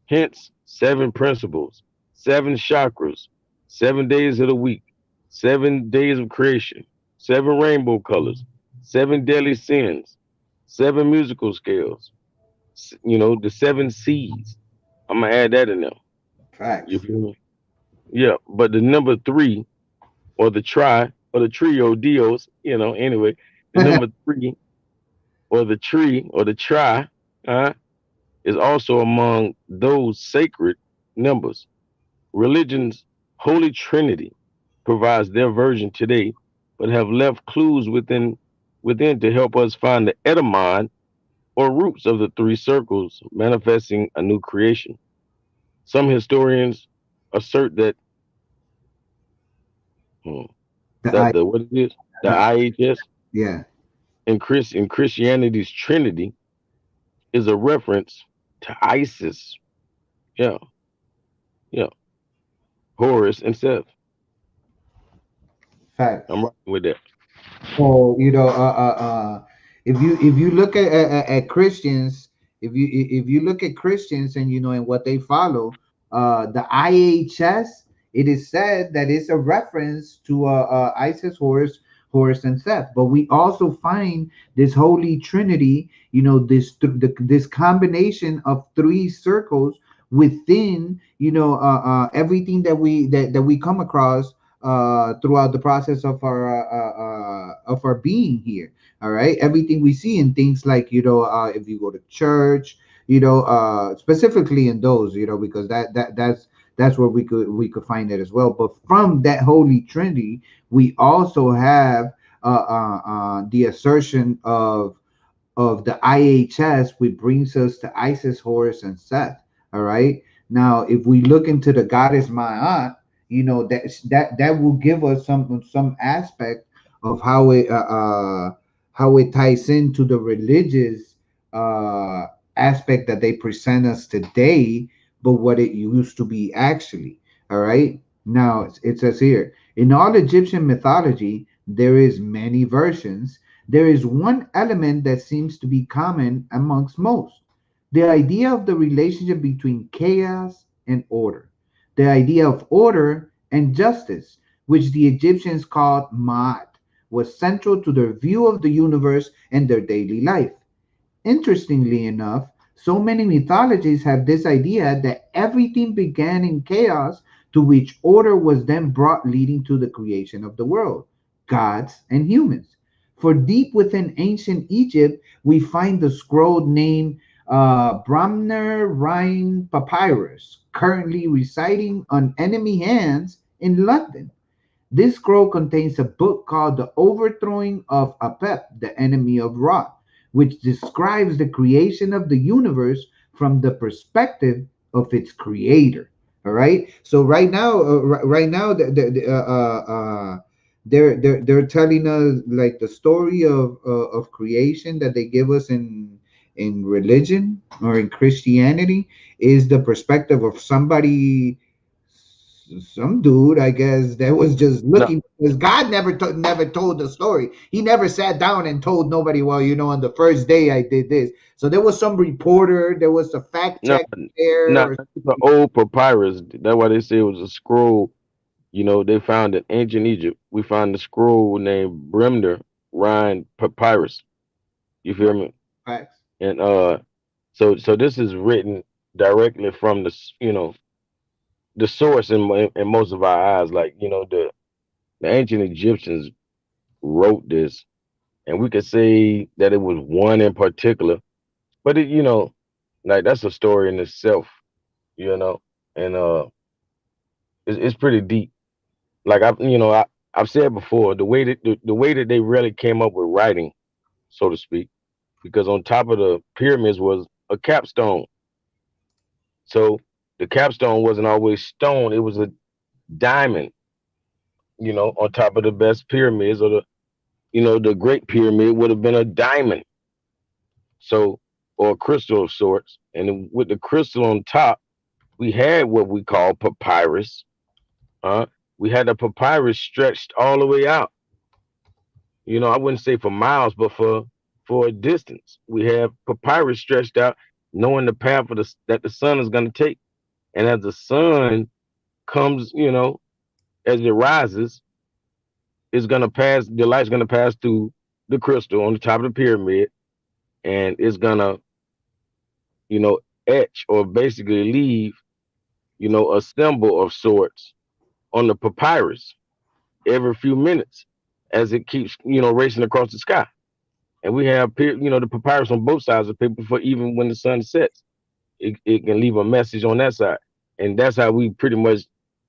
Hence, seven principles, seven chakras, 7 days of the week, 7 days of creation, seven rainbow colors, seven deadly sins, seven musical scales, the seven C's. I'm gonna add that in there. You facts. feel me? Yeah, but the number three, or the tri, or the trio dios, anyway, the number three, or the tree, or the tri, uh, is also among those sacred numbers. Religion's Holy Trinity provides their version today, but have left clues within to help us find the etymon or roots of the three circles manifesting a new creation. Some historians assert that hmm, The that I, the what it is, the the, IHS yeah, in Christianity's Trinity is a reference to Isis, yeah, yeah, Horus and Seth. I'm facts. rocking with that. So if you look at Christians, if you look at Christians and and what they follow, the IHS, it is said that it's a reference to Isis, Horus, and Seth. But we also find this Holy Trinity, this combination of three circles within everything that we come across throughout the process of our being here. All right, everything we see in things like if you go to church, specifically in those, because that's where we could find it as well. But from that Holy Trinity, we also have the assertion of the IHS, which brings us to Isis, Horus, and Seth. All right. Now, if we look into the goddess Ma'at, that will give us some aspect of how it ties into the religious uh, aspect that they present us today, but what it used to be actually. All right. Now it says here, in all Egyptian mythology, there is many versions. There is one element that seems to be common amongst most: the idea of the relationship between chaos and order, the idea of order and justice, which the Egyptians called Ma'at, was central to their view of the universe and their daily life. Interestingly enough, so many mythologies have this idea that everything began in chaos, to which order was then brought, leading to the creation of the world, gods, and humans. For deep within ancient Egypt, we find the scroll named Brahmner Rhine Papyrus, currently residing on enemy hands in London. This scroll contains a book called The Overthrowing of Apep, the Enemy of Ra, which describes the creation of the universe from the perspective of its creator. All right. So right now, they're telling us like the story of creation that they give us in religion or in Christianity is the perspective of somebody, some dude, I guess, that was just No, looking, because God never told the story. He never sat down and told nobody, well, on the first day I did this. So there was some reporter, there was a fact no, check there, no. or That's the old papyrus. That's why they say it was a scroll. They found in ancient Egypt. We found a scroll named Bremner Rhine Papyrus. You feel right, me? facts. And so this is written directly from the source in most of our eyes. Like the ancient Egyptians wrote this, and we could say that it was one in particular, but like that's a story in itself. You know, and it's pretty deep. Like I've said before, the way that they really came up with writing, so to speak, because on top of the pyramids was a capstone. So the capstone wasn't always stone; it was a diamond. On top of the best pyramids, or the Great Pyramid would have been a diamond. So, or a crystal of sorts, and then with the crystal on top, we had what we call papyrus. Uh, we had the papyrus stretched all the way out. I wouldn't say for miles, but for a distance. We have papyrus stretched out, knowing the path that the sun is going to take. And as the sun comes, as it rises, it's going to pass. The light's going to pass through the crystal on the top of the pyramid, and it's going to, you know, etch or basically leave, a symbol of sorts on the papyrus every few minutes as it keeps, racing across the sky. And we have, the papyrus on both sides of the paper for even when the sun sets. It can leave a message on that side. And that's how we pretty much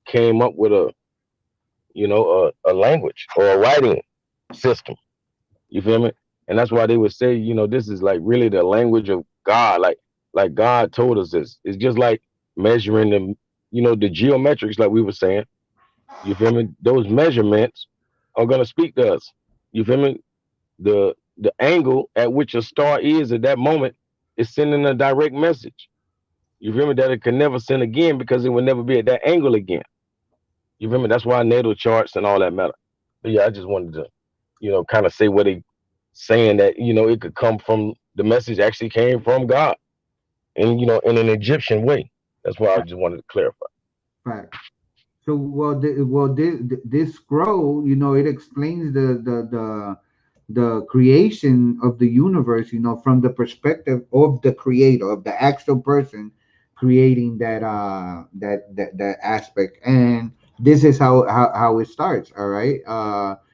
came up with a language or a writing system. You feel me? And that's why they would say, this is like really the language of God. Like God told us this. It's just like measuring the geometrics, like we were saying. You feel me? Those measurements are gonna speak to us. You feel me? The angle at which a star is at that moment is sending a direct message. You feel me? That it can never send again because it will never be at that angle again. You feel me? That's why natal charts and all that matter. But yeah, I just wanted to, kind of say what they saying that, it could come from the message actually came from God and in an Egyptian way. That's why I just wanted to clarify. Facts. So, this scroll, it explains the creation of the universe, from the perspective of the creator, of the actual person creating that aspect. And this is how it starts. All right.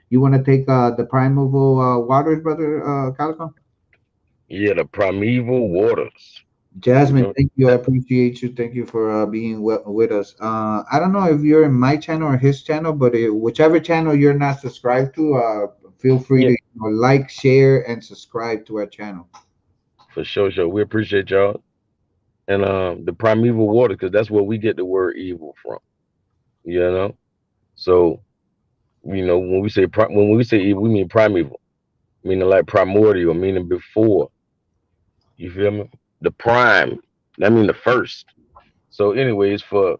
You want to take the primeval waters, brother Calico? Yeah, the primeval waters. You Jasmine, feel me? thank you. I That- appreciate you. Thank you for being with us. I don't know if you're in my channel or his channel, but whichever channel you're not subscribed to, feel free yeah, to like, share, and subscribe to our channel. For sure, sure. We appreciate y'all. And the primeval water, because that's where we get the word evil from. You know? So, when we say evil, we mean primeval, meaning like primordial, meaning before. You feel me? The prime. That mean the first. So, anyways, for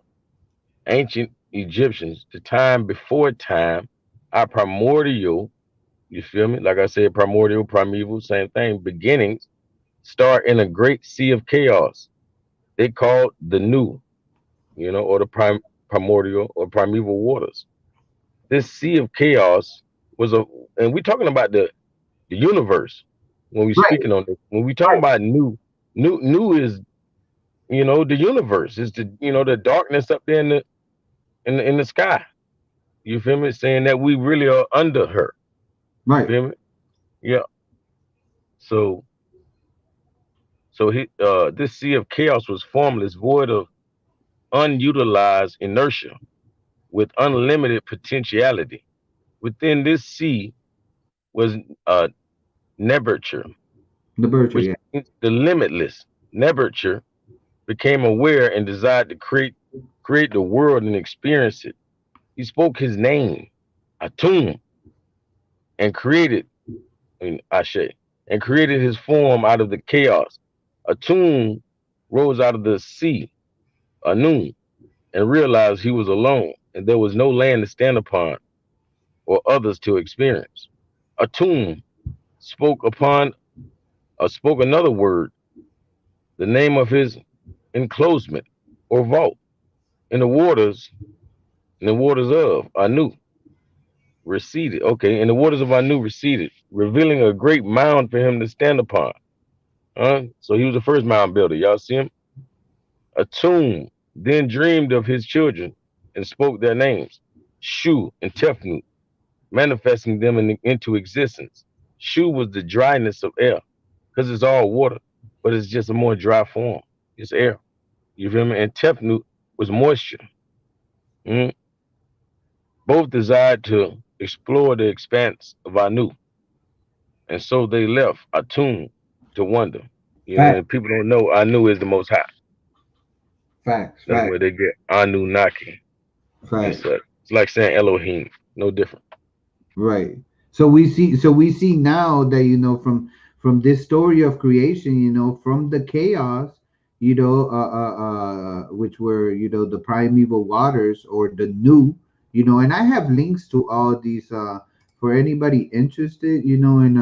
ancient Egyptians, the time before time, our primordial, you feel me? Like I said, primordial, primeval, same thing. Beginnings start in a great sea of chaos. They called the new, or the primordial or primeval waters. This sea of chaos was and we're talking about the universe when we're Right, speaking on this. When we talking right, about new is the universe. Is the darkness up there in the sky. You feel me? Saying that we really are under her. You right. feel me? Yeah. So this sea of chaos was formless, void of unutilized inertia, with unlimited potentiality. Within this sea was Neberture, The Berger, which yeah. means the limitless. Neberture became aware and desired to create the world and experience it. He spoke his name, Atum, and created in Ashe, and created his form out of the chaos. Atum rose out of the sea, Anun, and realized he was alone, and there was no land to stand upon or others to experience. Atum spoke upon spoke another word, the name of his enclosement or vault in the waters of Anu receded. Okay, and the waters of Anu receded, revealing a great mound for him to stand upon. So he was the first mound builder. Y'all see him? Atum then dreamed of his children and spoke their names, Shu and Tefnut, manifesting them into existence. Shu was the dryness of air, because it's all water, but it's just a more dry form. It's air. You feel me? And Tefnut was moisture. Mm. Both desired to explore the expanse of Anu, and so they left Atum to wonder. Fact, And people don't know Anu is the most high. facts, That's facts, where they get Anunnaki and facts. such. It's like saying Elohim, no different. Right. So we see now that from this story of creation, from the chaos, which were the primeval waters or the new, and I have links to all these for anybody interested, in knowing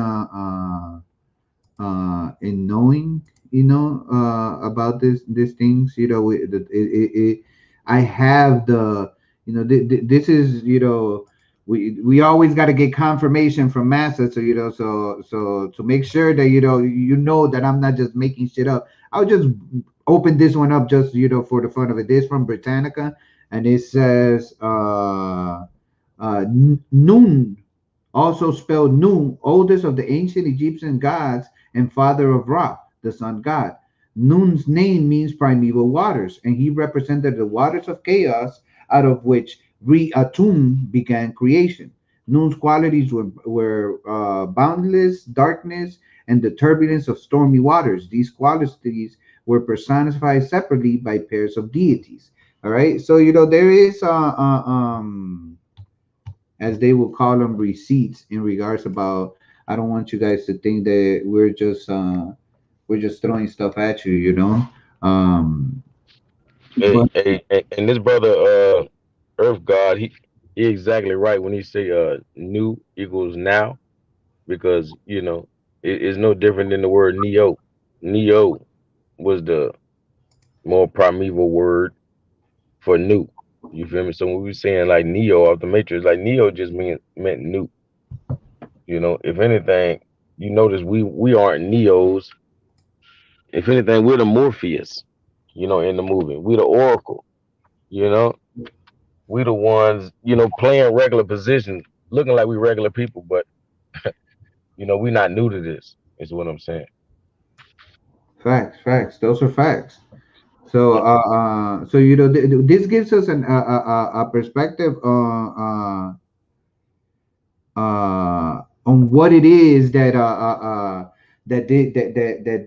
about these things, I have the this is we always got to get confirmation from massa, so so to make sure that that I'm not just making shit up. I'll just open this one up just for the fun of it. This from Britannica, and it says noon, also spelled Nu, oldest of the ancient Egyptian gods and father of Ra, the sun god. Nun's name means primeval waters, and he represented the waters of chaos out of which Re-Atum began creation. Nun's qualities were boundless darkness and the turbulence of stormy waters. These qualities were personified separately by pairs of deities. All right, so there is as they will call them, receipts in regards about. I don't want you guys to think that we're just throwing stuff at you, Hey, but hey, and this brother, Earth God, he exactly right when he say new equals now, because it's no different than the word neo. Neo was the more primeval word for new. You feel me? So when we saying like neo of the matrix, like neo just meant new. If anything, you notice we aren't neos. If anything, we're the Morpheus. In the movie, we the Oracle. You know, we the ones playing regular positions, looking like we regular people, but we not new to this. Is what I'm saying. facts, those are facts. So so this gives us a perspective on what it is that that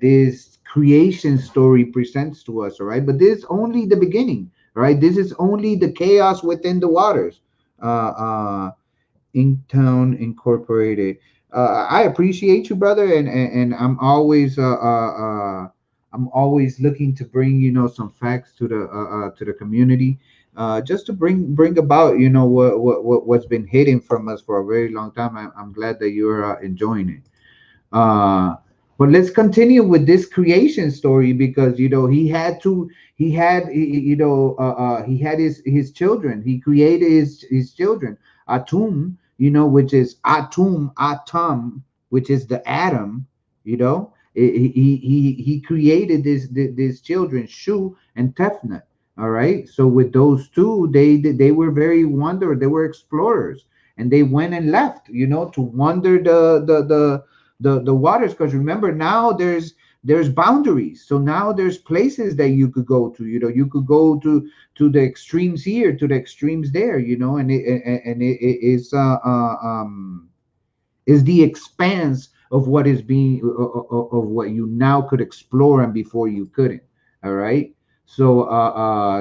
this creation story presents to us. All right, but this is only the beginning. All right, this is only the chaos within the waters. Uh, Inktown Incorporated. I appreciate you, brother, and I'm always looking to bring some facts to the community, just to bring about what's been hidden from us for a very long time. I'm glad that you're enjoying it. Uh, but let's continue with this creation story because he had his children. He created his children. Atum, which is Atum, which is the atom. He created this children, Shu and Tefnut. All right. So with those two, they were very wonder. They were explorers, and they went and left. To wander the waters, because remember, now there's boundaries. So now there's places that you could go to. You could go to the extremes here, to the extremes there. And it is the expanse of what is being of what you now could explore and before you couldn't. All right. So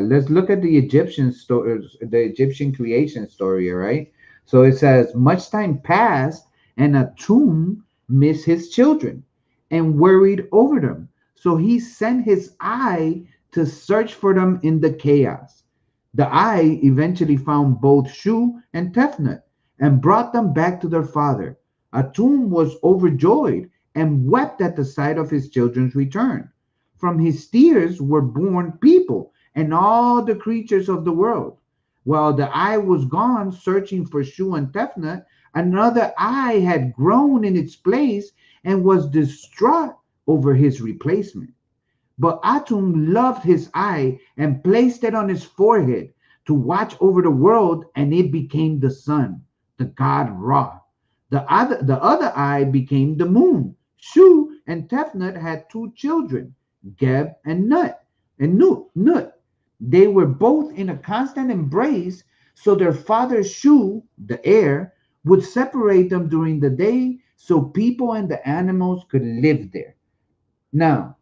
let's look at the Egyptian story, the Egyptian creation story. All right. So it says, much time passed, and Atum missed his children and worried over them. So he sent his eye to search for them in the chaos. The eye eventually found both Shu and Tefnut and brought them back to their father. Atum was overjoyed and wept at the sight of his children's return. From his tears were born people and all the creatures of the world. While the eye was gone searching for Shu and Tefnut, another eye had grown in its place and was distraught over his replacement. But Atum loved his eye and placed it on his forehead to watch over the world, and it became the sun, the god Ra. The other eye became the moon. Shu and Tefnut had two children, Geb and Nut. They were both in a constant embrace, so their father Shu, the air, would separate them during the day so people and the animals could live there. Now,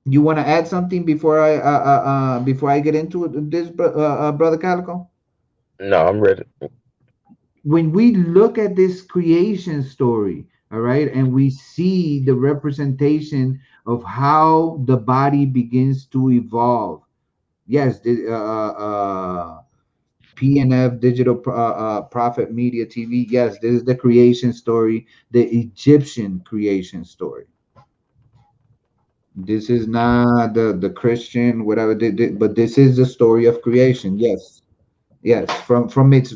you want to add something before I get into this, brother Calico? No, I'm ready. When we look at this creation story, all right, and we see the representation of how the body begins to evolve. Yes, PNF Digital Prophet Media TV. Yes, this is the creation story, the Egyptian creation story. This is not the Christian whatever, but this is the story of creation. Yes, yes, from its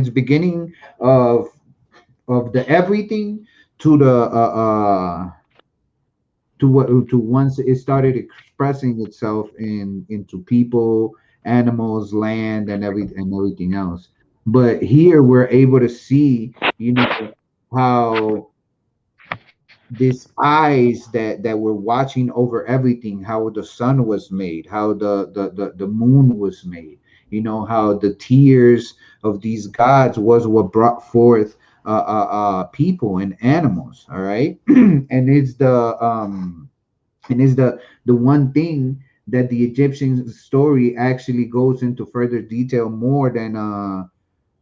beginning of the everything to the to what to once it started expressing itself into people, animals, land, and everything else. But here we're able to see, how these eyes that were watching over everything, how the sun was made, how the moon was made, how the tears of these gods was what brought forth people and animals. All right. And it's the one thing that the Egyptian story actually goes into further detail more than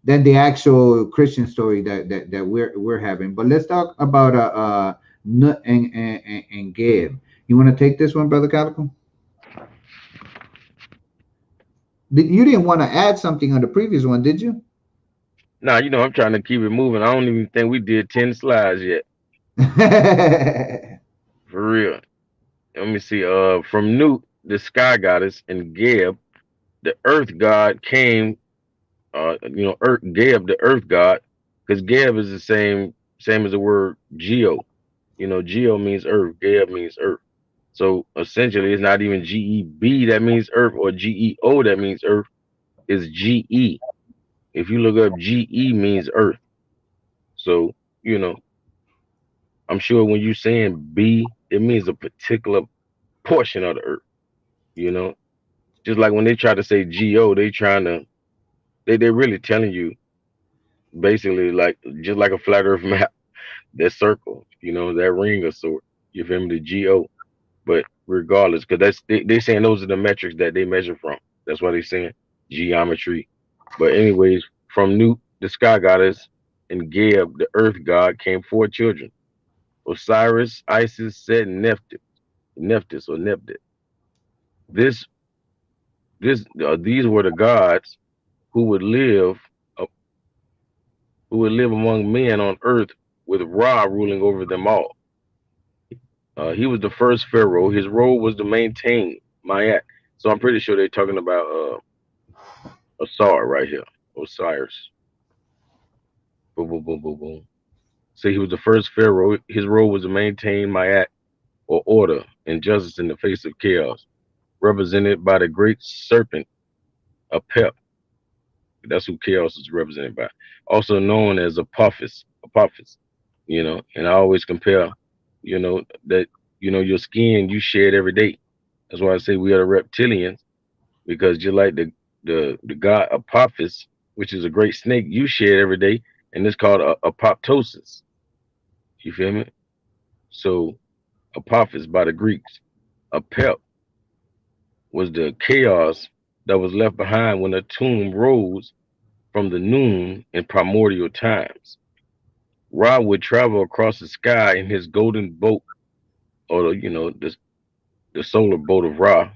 the actual Christian story that we're having. But let's talk about Nut and Gib. You want to take this one, brother Calico? You didn't want to add something on the previous one, did you? Now, I'm trying to keep it moving. I don't even think we did 10 slides yet. For real. Let me see. From Newt, the sky goddess, and Geb, the earth god came. Earth Geb, the earth god, because Geb is the same as the word Geo. Geo means earth. Geb means earth. So essentially, it's not even Geb that means earth or Geo that means earth. It's Ge. If you look up, Ge means earth. So you know, I'm sure when you saying B, it means a particular portion of the earth. You know, just like when they try to say Geo, they're really telling you basically like just like a flat Earth map, that circle. that ring of sort. You feel me? The GO. But regardless, because they saying those are the metrics that they measure from. That's why they saying geometry. But anyways, from Newt, the sky goddess, and Geb, the earth god, came four children: Osiris, Isis, Set, and Nephthys or Nephthys. This these were the gods who would live uh, who would live among men on earth, with Ra ruling over them all. He was the first pharaoh. His role was to maintain Mayat. So I'm pretty sure they're talking about Asar right here, Osiris. Boom, boom, boom, boom, boom. So he was the first pharaoh. His role was to maintain Mayat, or order and justice in the face of chaos, represented by the great serpent Apep. That's who chaos is represented by. Also known as Apophis. Apophis. And I always compare, that your skin you shed every day. That's why I say we are the reptilians, because just like the god Apophis, which is a great snake you shed every day, and it's called apoptosis. You feel me? So Apophis by the Greeks. Apep was the chaos that was left behind when a tomb rose from the noon in primordial times. Ra would travel across the sky in his golden boat, or the solar boat of Ra,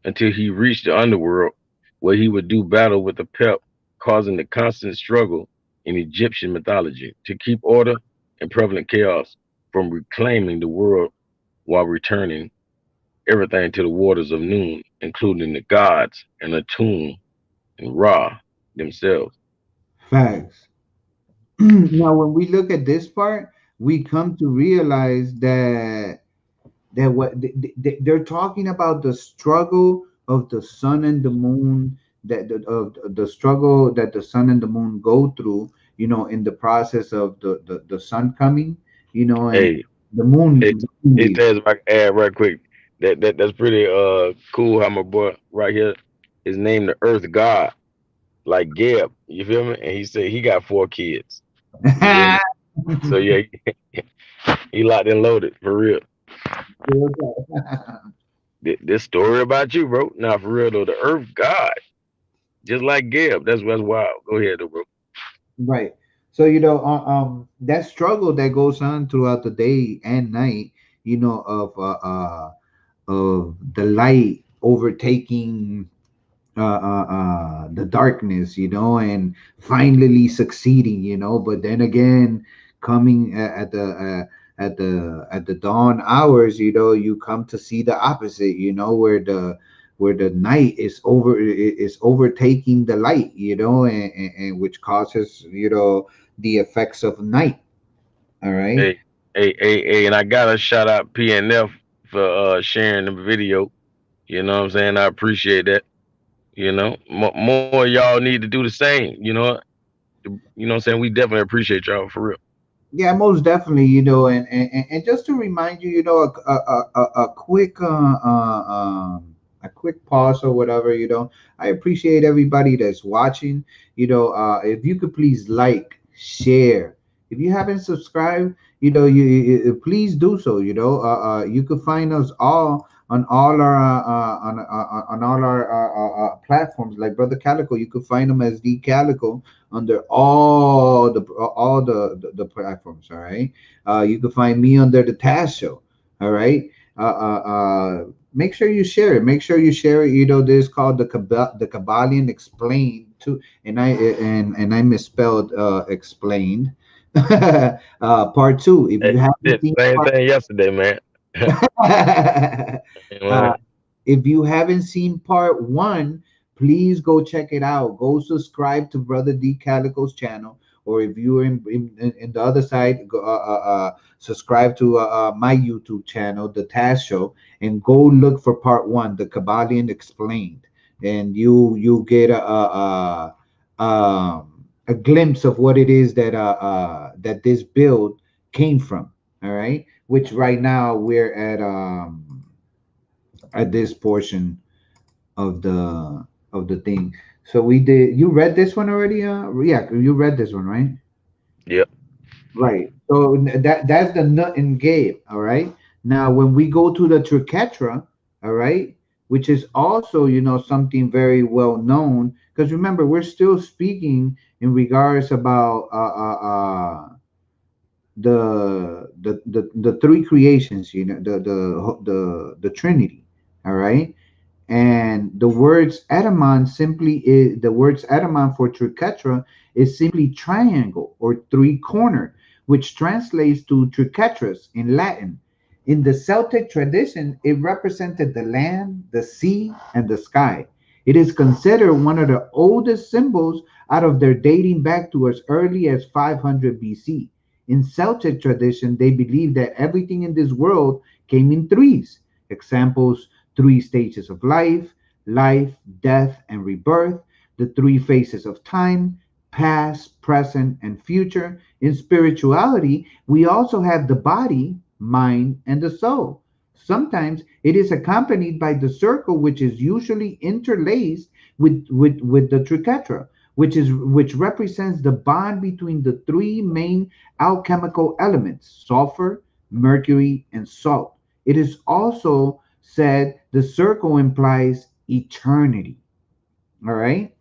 until he reached the underworld, where he would do battle with the Pep, causing the constant struggle in Egyptian mythology to keep order and prevalent chaos from reclaiming the world, while returning everything to the waters of noon, including the gods and Atum and Ra themselves. Facts. Now, when we look at this part, we come to realize that what they're talking about, the struggle of the sun and the moon, that of the struggle that the sun and the moon go through, in the process of the sun coming, and Hey, the hey, moon hey, leaving. Taz, if I can add right quick, that's pretty cool. How my boy right here is named the Earth God, like Geb. You feel me? And he said he got four kids. You feel me? So yeah, he locked and loaded for real. This story about you, bro. Now for real though, the Earth God, just like Geb. That's wild. Go ahead, though, bro. Right. So that struggle that goes on throughout the day and night, of the light overtaking the darkness, and finally succeeding, but then again, coming at the dawn hours, you come to see the opposite, where the night is overtaking the light, and which causes, the effects of night. All right. Hey, hey, and I gotta shout out PNF for sharing the video. You know what I'm saying? I appreciate that. More of y'all need to do the same. What I'm saying? We definitely appreciate y'all for real. Yeah, most definitely, and just to remind you, a quick pause or whatever, I appreciate everybody that's watching. If you could please like, share. If you haven't subscribed, please do so. You could find us all on all our on all our platforms. Like Brother Calico, you could find them as the Calico under all the platforms. All right. You can find me under the Tazz Show. All right. Make sure you share it. Make sure you share it. This is called the Kybalion Explained too, and I misspelled explained. Part two. If you Hey, haven't did seen the same part, thing yesterday, man. uh, Man, if you haven't seen part one, please go check it out. Go subscribe to Brother D Calico's channel, or if you're in the other side, go, subscribe to my YouTube channel, The Taz Show, and go look for part one, The Kybalion Explained, and you get a glimpse of what it is that this build came from. All right, which right now we're at this portion of the thing. So we did. You read this one already? Yeah, you read this one, right? yep. Right. So that's the nut and gave. All right. Now, when we go to the triquetra, all right, which is also something very well known, because remember we're still speaking in regards about the three creations, the Trinity. All right. And the words etymon for triquetra is simply triangle or three cornered, which translates to triquetras in Latin. In the Celtic tradition, it represented the land, the sea, and the sky. It is considered one of the oldest symbols out of their dating back to as early as 500 BC. In Celtic tradition, they believe that everything in this world came in threes. Examples: three stages of life, death, and rebirth, the three phases of time, past, present, and future. In spirituality, we also have the body, mind, and the soul. Sometimes it is accompanied by the circle, which is usually interlaced with the triquetra, which represents the bond between the three main alchemical elements: sulfur, mercury, and salt. It is also said the circle implies eternity. All right.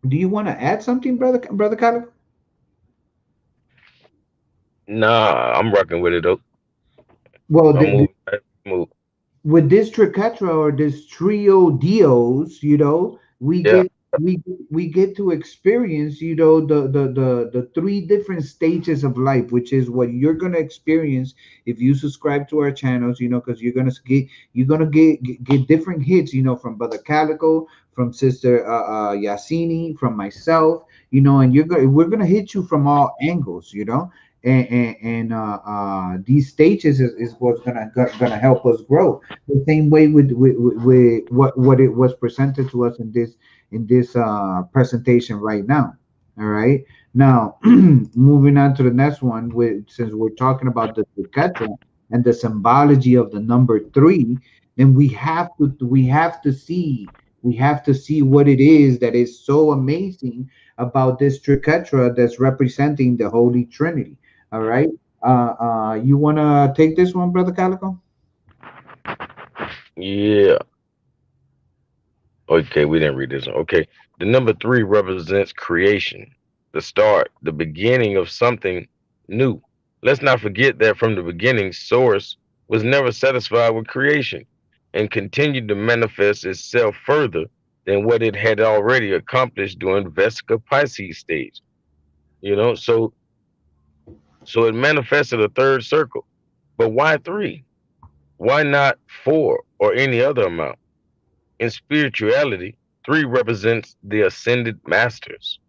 Do you want to add something, brother Caleb? Nah, I'm rocking with it though. Well, I'm moving. Move. with this triquetra or this trio dios, we Yeah. get to experience, the three different stages of life, which is what you're gonna experience if you subscribe to our channels, because you're gonna get different hits, from Brother Calico, from Sister Yasini, from myself, and we're gonna hit you from all angles, and these stages is what's gonna help us grow the same way with what it was presented to us in this presentation right now. All right. Now, moving on to the next one, since we're talking about the Tukatra and the symbology of the number three, then we have to see what it is that is so amazing about this Trikatra that's representing the Holy Trinity. All right. You wanna take this one, Brother Calico? Yeah. Okay, we didn't read this one. Okay. The number three represents creation, the start, the beginning of something new. Let's not forget that from the beginning, Source was never satisfied with creation and continued to manifest itself further than what it had already accomplished during Vesica Pisces stage. So it manifested a third circle. But why three? Why not four or any other amount? In spirituality, three represents the ascended masters.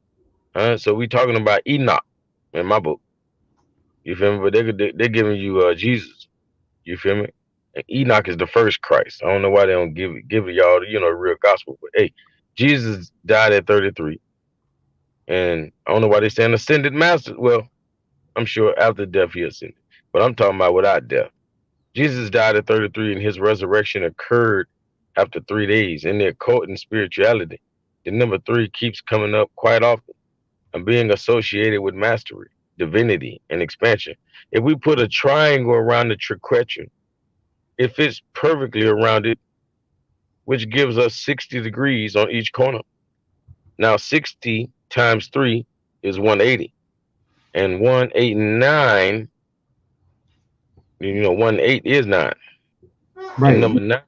So we talking about Enoch in my book. You feel me? But they're giving you Jesus. You feel me? And Enoch is the first Christ. I don't know why they don't give y'all the real gospel. But hey, Jesus died at 33, and I don't know why they saying ascended master. Well, I'm sure after death he ascended, but I'm talking about without death. Jesus died at 33, and his resurrection occurred after 3 days. In the occult and spirituality, the number three keeps coming up quite often and being associated with mastery, divinity, and expansion. If we put a triangle around the triquetrum, it fits perfectly around it, which gives us 60 degrees on each corner. Now, 60 times 3 is 180, and 189, 1 8 is 9. And Right. number 9,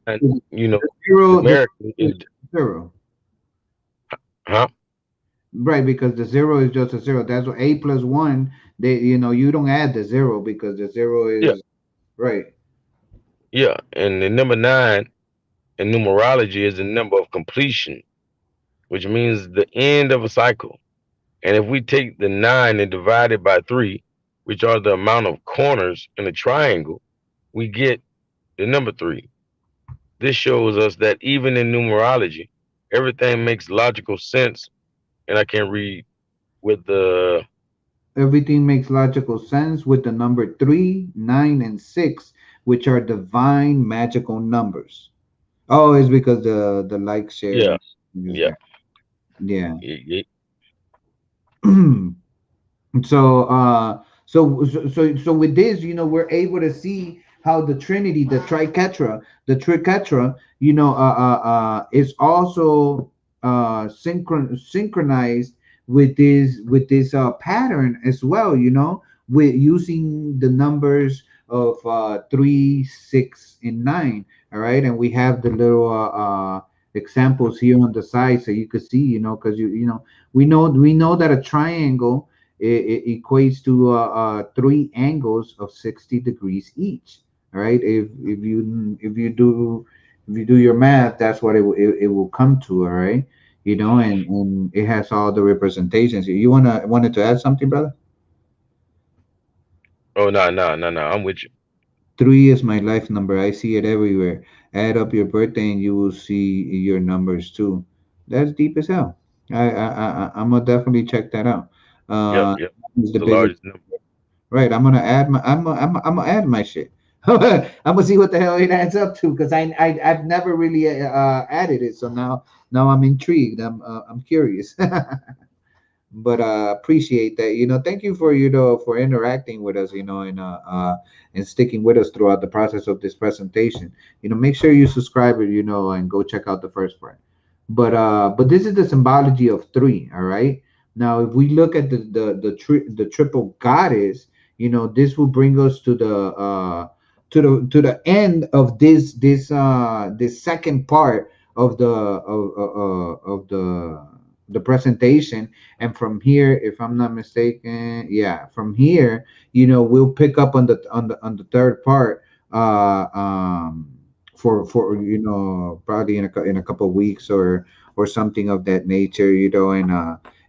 The zero, the numeric, zero. huh? Right, because the zero is just a zero. That's what a plus one. You don't add the zero because the zero Yeah, is right. yeah. And the number 9 in numerology is the number of completion, which means the end of a cycle. And if we take the 9 and divide it by 3, which are the amount of corners in a triangle, we get the number 3. This shows us that even in numerology, everything makes logical sense. And I can read with the, Everything makes logical sense with the number 3, 9, and 6, which are divine magical numbers. Oh, it's because the like, share, yeah, and is yeah, there. Yeah. yeah, So So with this, we're able to see how the Trinity, the triquetra, is also synchronized with this pattern as well. With using the numbers of 3, 6, and 9. All right, and we have the little examples here on the side, so you could see, because we know that a triangle it equates to three angles of 60 degrees each. All right, if you do your math, that's what it will come to. All right, and it has all the representations. You wanted to add something, brother? Oh, no, no, no, no. I'm with you. Three is my life number. I see it everywhere. Add up your birthday and you will see your numbers too. That's deep as hell. I'm gonna definitely check that out. Yep, Uh, yep. is the The biggest. largest number. Right. I'm gonna add my. I'm gonna add my shit. I'm gonna see what the hell it adds up to, because I've never really added it. So now I'm intrigued. I'm curious. But appreciate that. Thank you for for interacting with us. And sticking with us throughout the process of this presentation. Make sure you subscribe. And go check out the first part. But this is the symbology of three. All right. Now, if we look at the triple goddess, this will bring us to the end of this second part of the presentation. And from here, if I'm not mistaken, yeah, from here, we'll pick up on the third part, for probably in a couple of weeks, or something of that nature,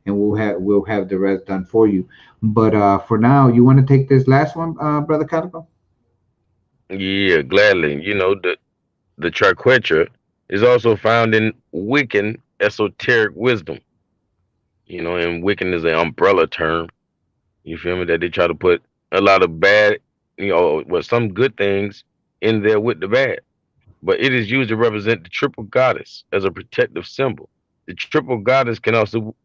and we'll have the rest done for you. But for now, you want to take this last one, brother Calico? Yeah, gladly. The triquetra is also found in Wiccan esoteric wisdom. And Wiccan is an umbrella term. You feel me? That they try to put a lot of bad, some good things in there with the bad. But it is used to represent the triple goddess as a protective symbol. The triple goddess can also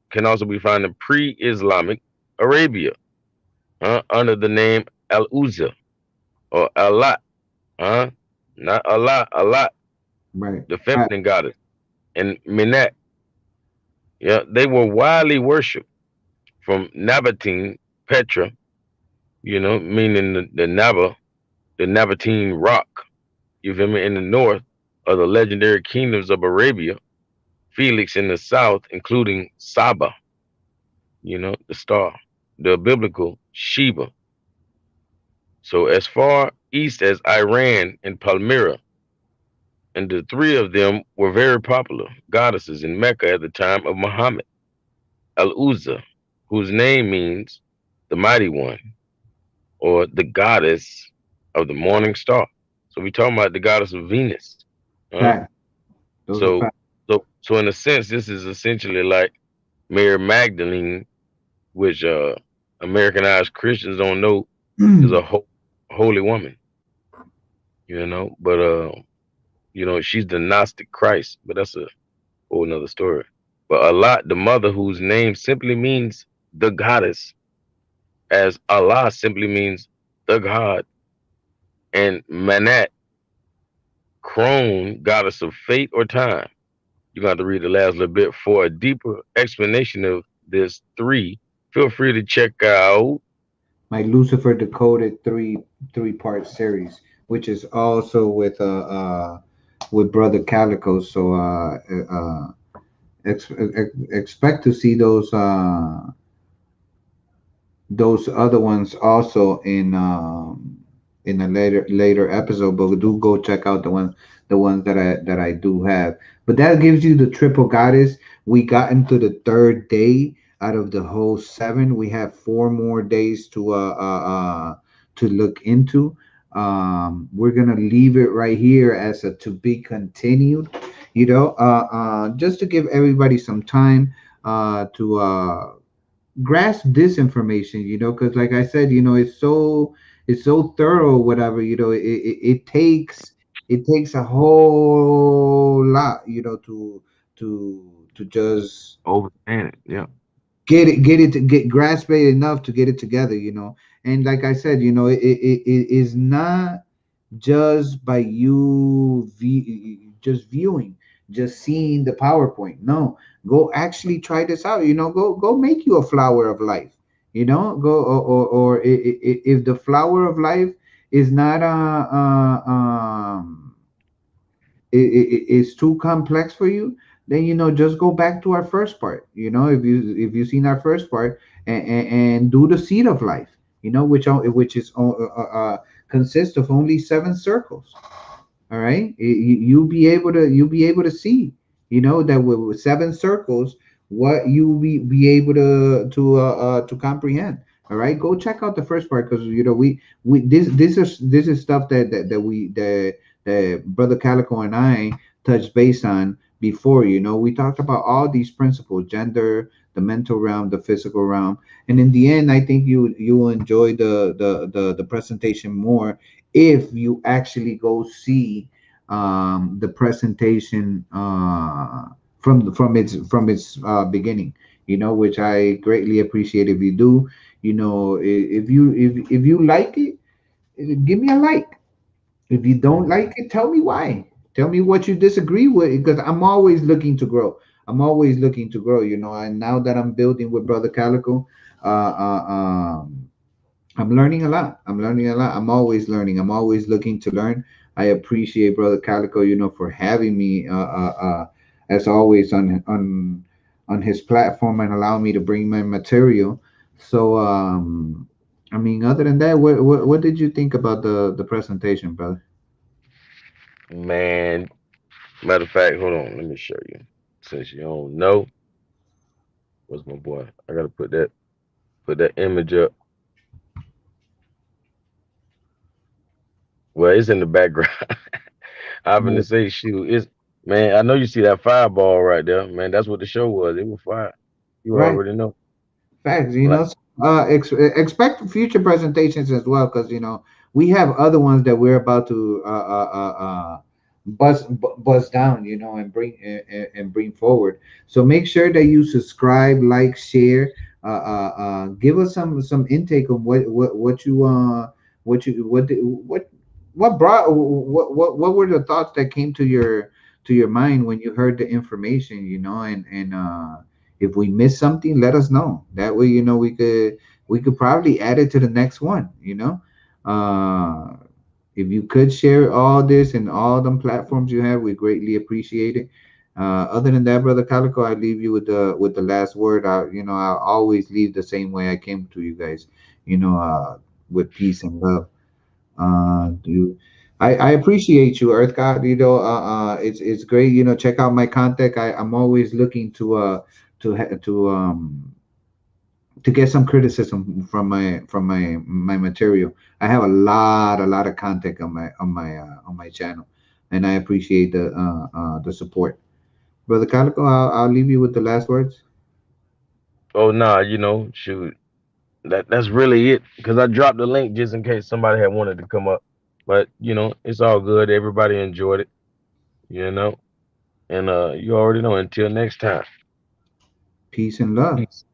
be found in pre-Islamic Arabia, under the name Al Uzza or Allah, huh? Not Allah, Allah, Right. the feminine goddess, and Minat. Yeah, they were widely worshipped from Nabatene Petra, meaning the Naba, the Nabatene rock. You feel me? In the north are the legendary kingdoms of Arabia, Felix in the south, including Saba, the star, the biblical Sheba. So as far east as Iran and Palmyra, and the three of them were very popular goddesses in Mecca at the time of Muhammad. Al Uzza, whose name means the mighty one, or the goddess of the morning star. So we talking about the goddess of Venus. Huh? Fact. Those are So facts. so in a sense, this is essentially like Mary Magdalene, which Americanized Christians don't know is a holy woman, But she's the Gnostic Christ, but that's a whole nother story. But Allah, the mother whose name simply means the goddess, as Allah simply means the God, and Manat, crone, goddess of fate or time. You're going to have to read the last little bit for a deeper explanation of this three. Feel free to check out. My Lucifer Decoded three-part series, which is also with brother Calico. So expect to see those other ones also in a later episode. But do go check out the ones that I do have. But that gives you the triple goddess. We got into the third day out of the whole seven. We have 4 more days to look into. We're gonna leave it right here as a to be continued. Just to give everybody some time to grasp this information, because like I said, it's so thorough, whatever. It takes a whole lot, to just Overstand it. Yeah. get grasp it enough to get it together, and like I said, it is not just by you just viewing, just seeing the PowerPoint. No, go actually try this out. Go make you a flower of life. Go, if the flower of life is not is too complex for you, then just go back to our first part. If you've seen our first part, and do the seed of life. Which is consists of only 7 circles. All right, you'll be able to see, that with 7 circles, what be able to comprehend. All right, go check out the first part, because we this is stuff that brother Calico and I touched base on before. We talked about all these principles: gender, the mental realm, the physical realm, and in the end, I think you will enjoy the presentation more if you actually go see the presentation from its beginning, which I greatly appreciate. If you do, if you like it, give me a like. If you don't Mhm. like it, tell me why. Tell me what you disagree with, because I'm always looking to grow. I'm always looking to grow, and now that I'm building with brother Calico, uh, uh, um, I'm learning a lot. I'm learning a lot. I'm always learning. I'm always looking to learn. I appreciate Brother Calico, for having me, as always, on his platform, and allow me to bring my material. So, I mean, other than that, what did you think about the presentation, brother? Man, matter of fact, hold on, let me show you. Since you don't know, what's my boy? I gotta put that image up. Well, it's in the background. I'm gonna Right. say, shoot, it's man. I know you see that fireball right there, man. That's what the show was. It was fire. You Right. already know. Facts, Like, expect future presentations as well, because we have other ones that we're about to buzz down, and bring forward. So make sure that you subscribe, like, share, give us some intake on what you what you what brought what were the thoughts that came to your mind when you heard the information, and if we miss something, let us know. That way, we could probably add it to the next one. Uh, if you could share all this and all them platforms you have, we greatly appreciate it. Other than that, brother Calico, I leave you with the last word. I always leave the same way I came to you guys. With peace and love. Do I appreciate you, Earth God. It's great. Check out my contact. I'm always looking to get some criticism from my material. I have a lot of content on my channel, and I appreciate the support, brother Calico. I'll leave you with the last words. oh nah, shoot. That's really it. Because I dropped the link just in case somebody had wanted to come up. But it's all good. Everybody enjoyed it. You know, and you already know. Until next time. Peace and love. Peace.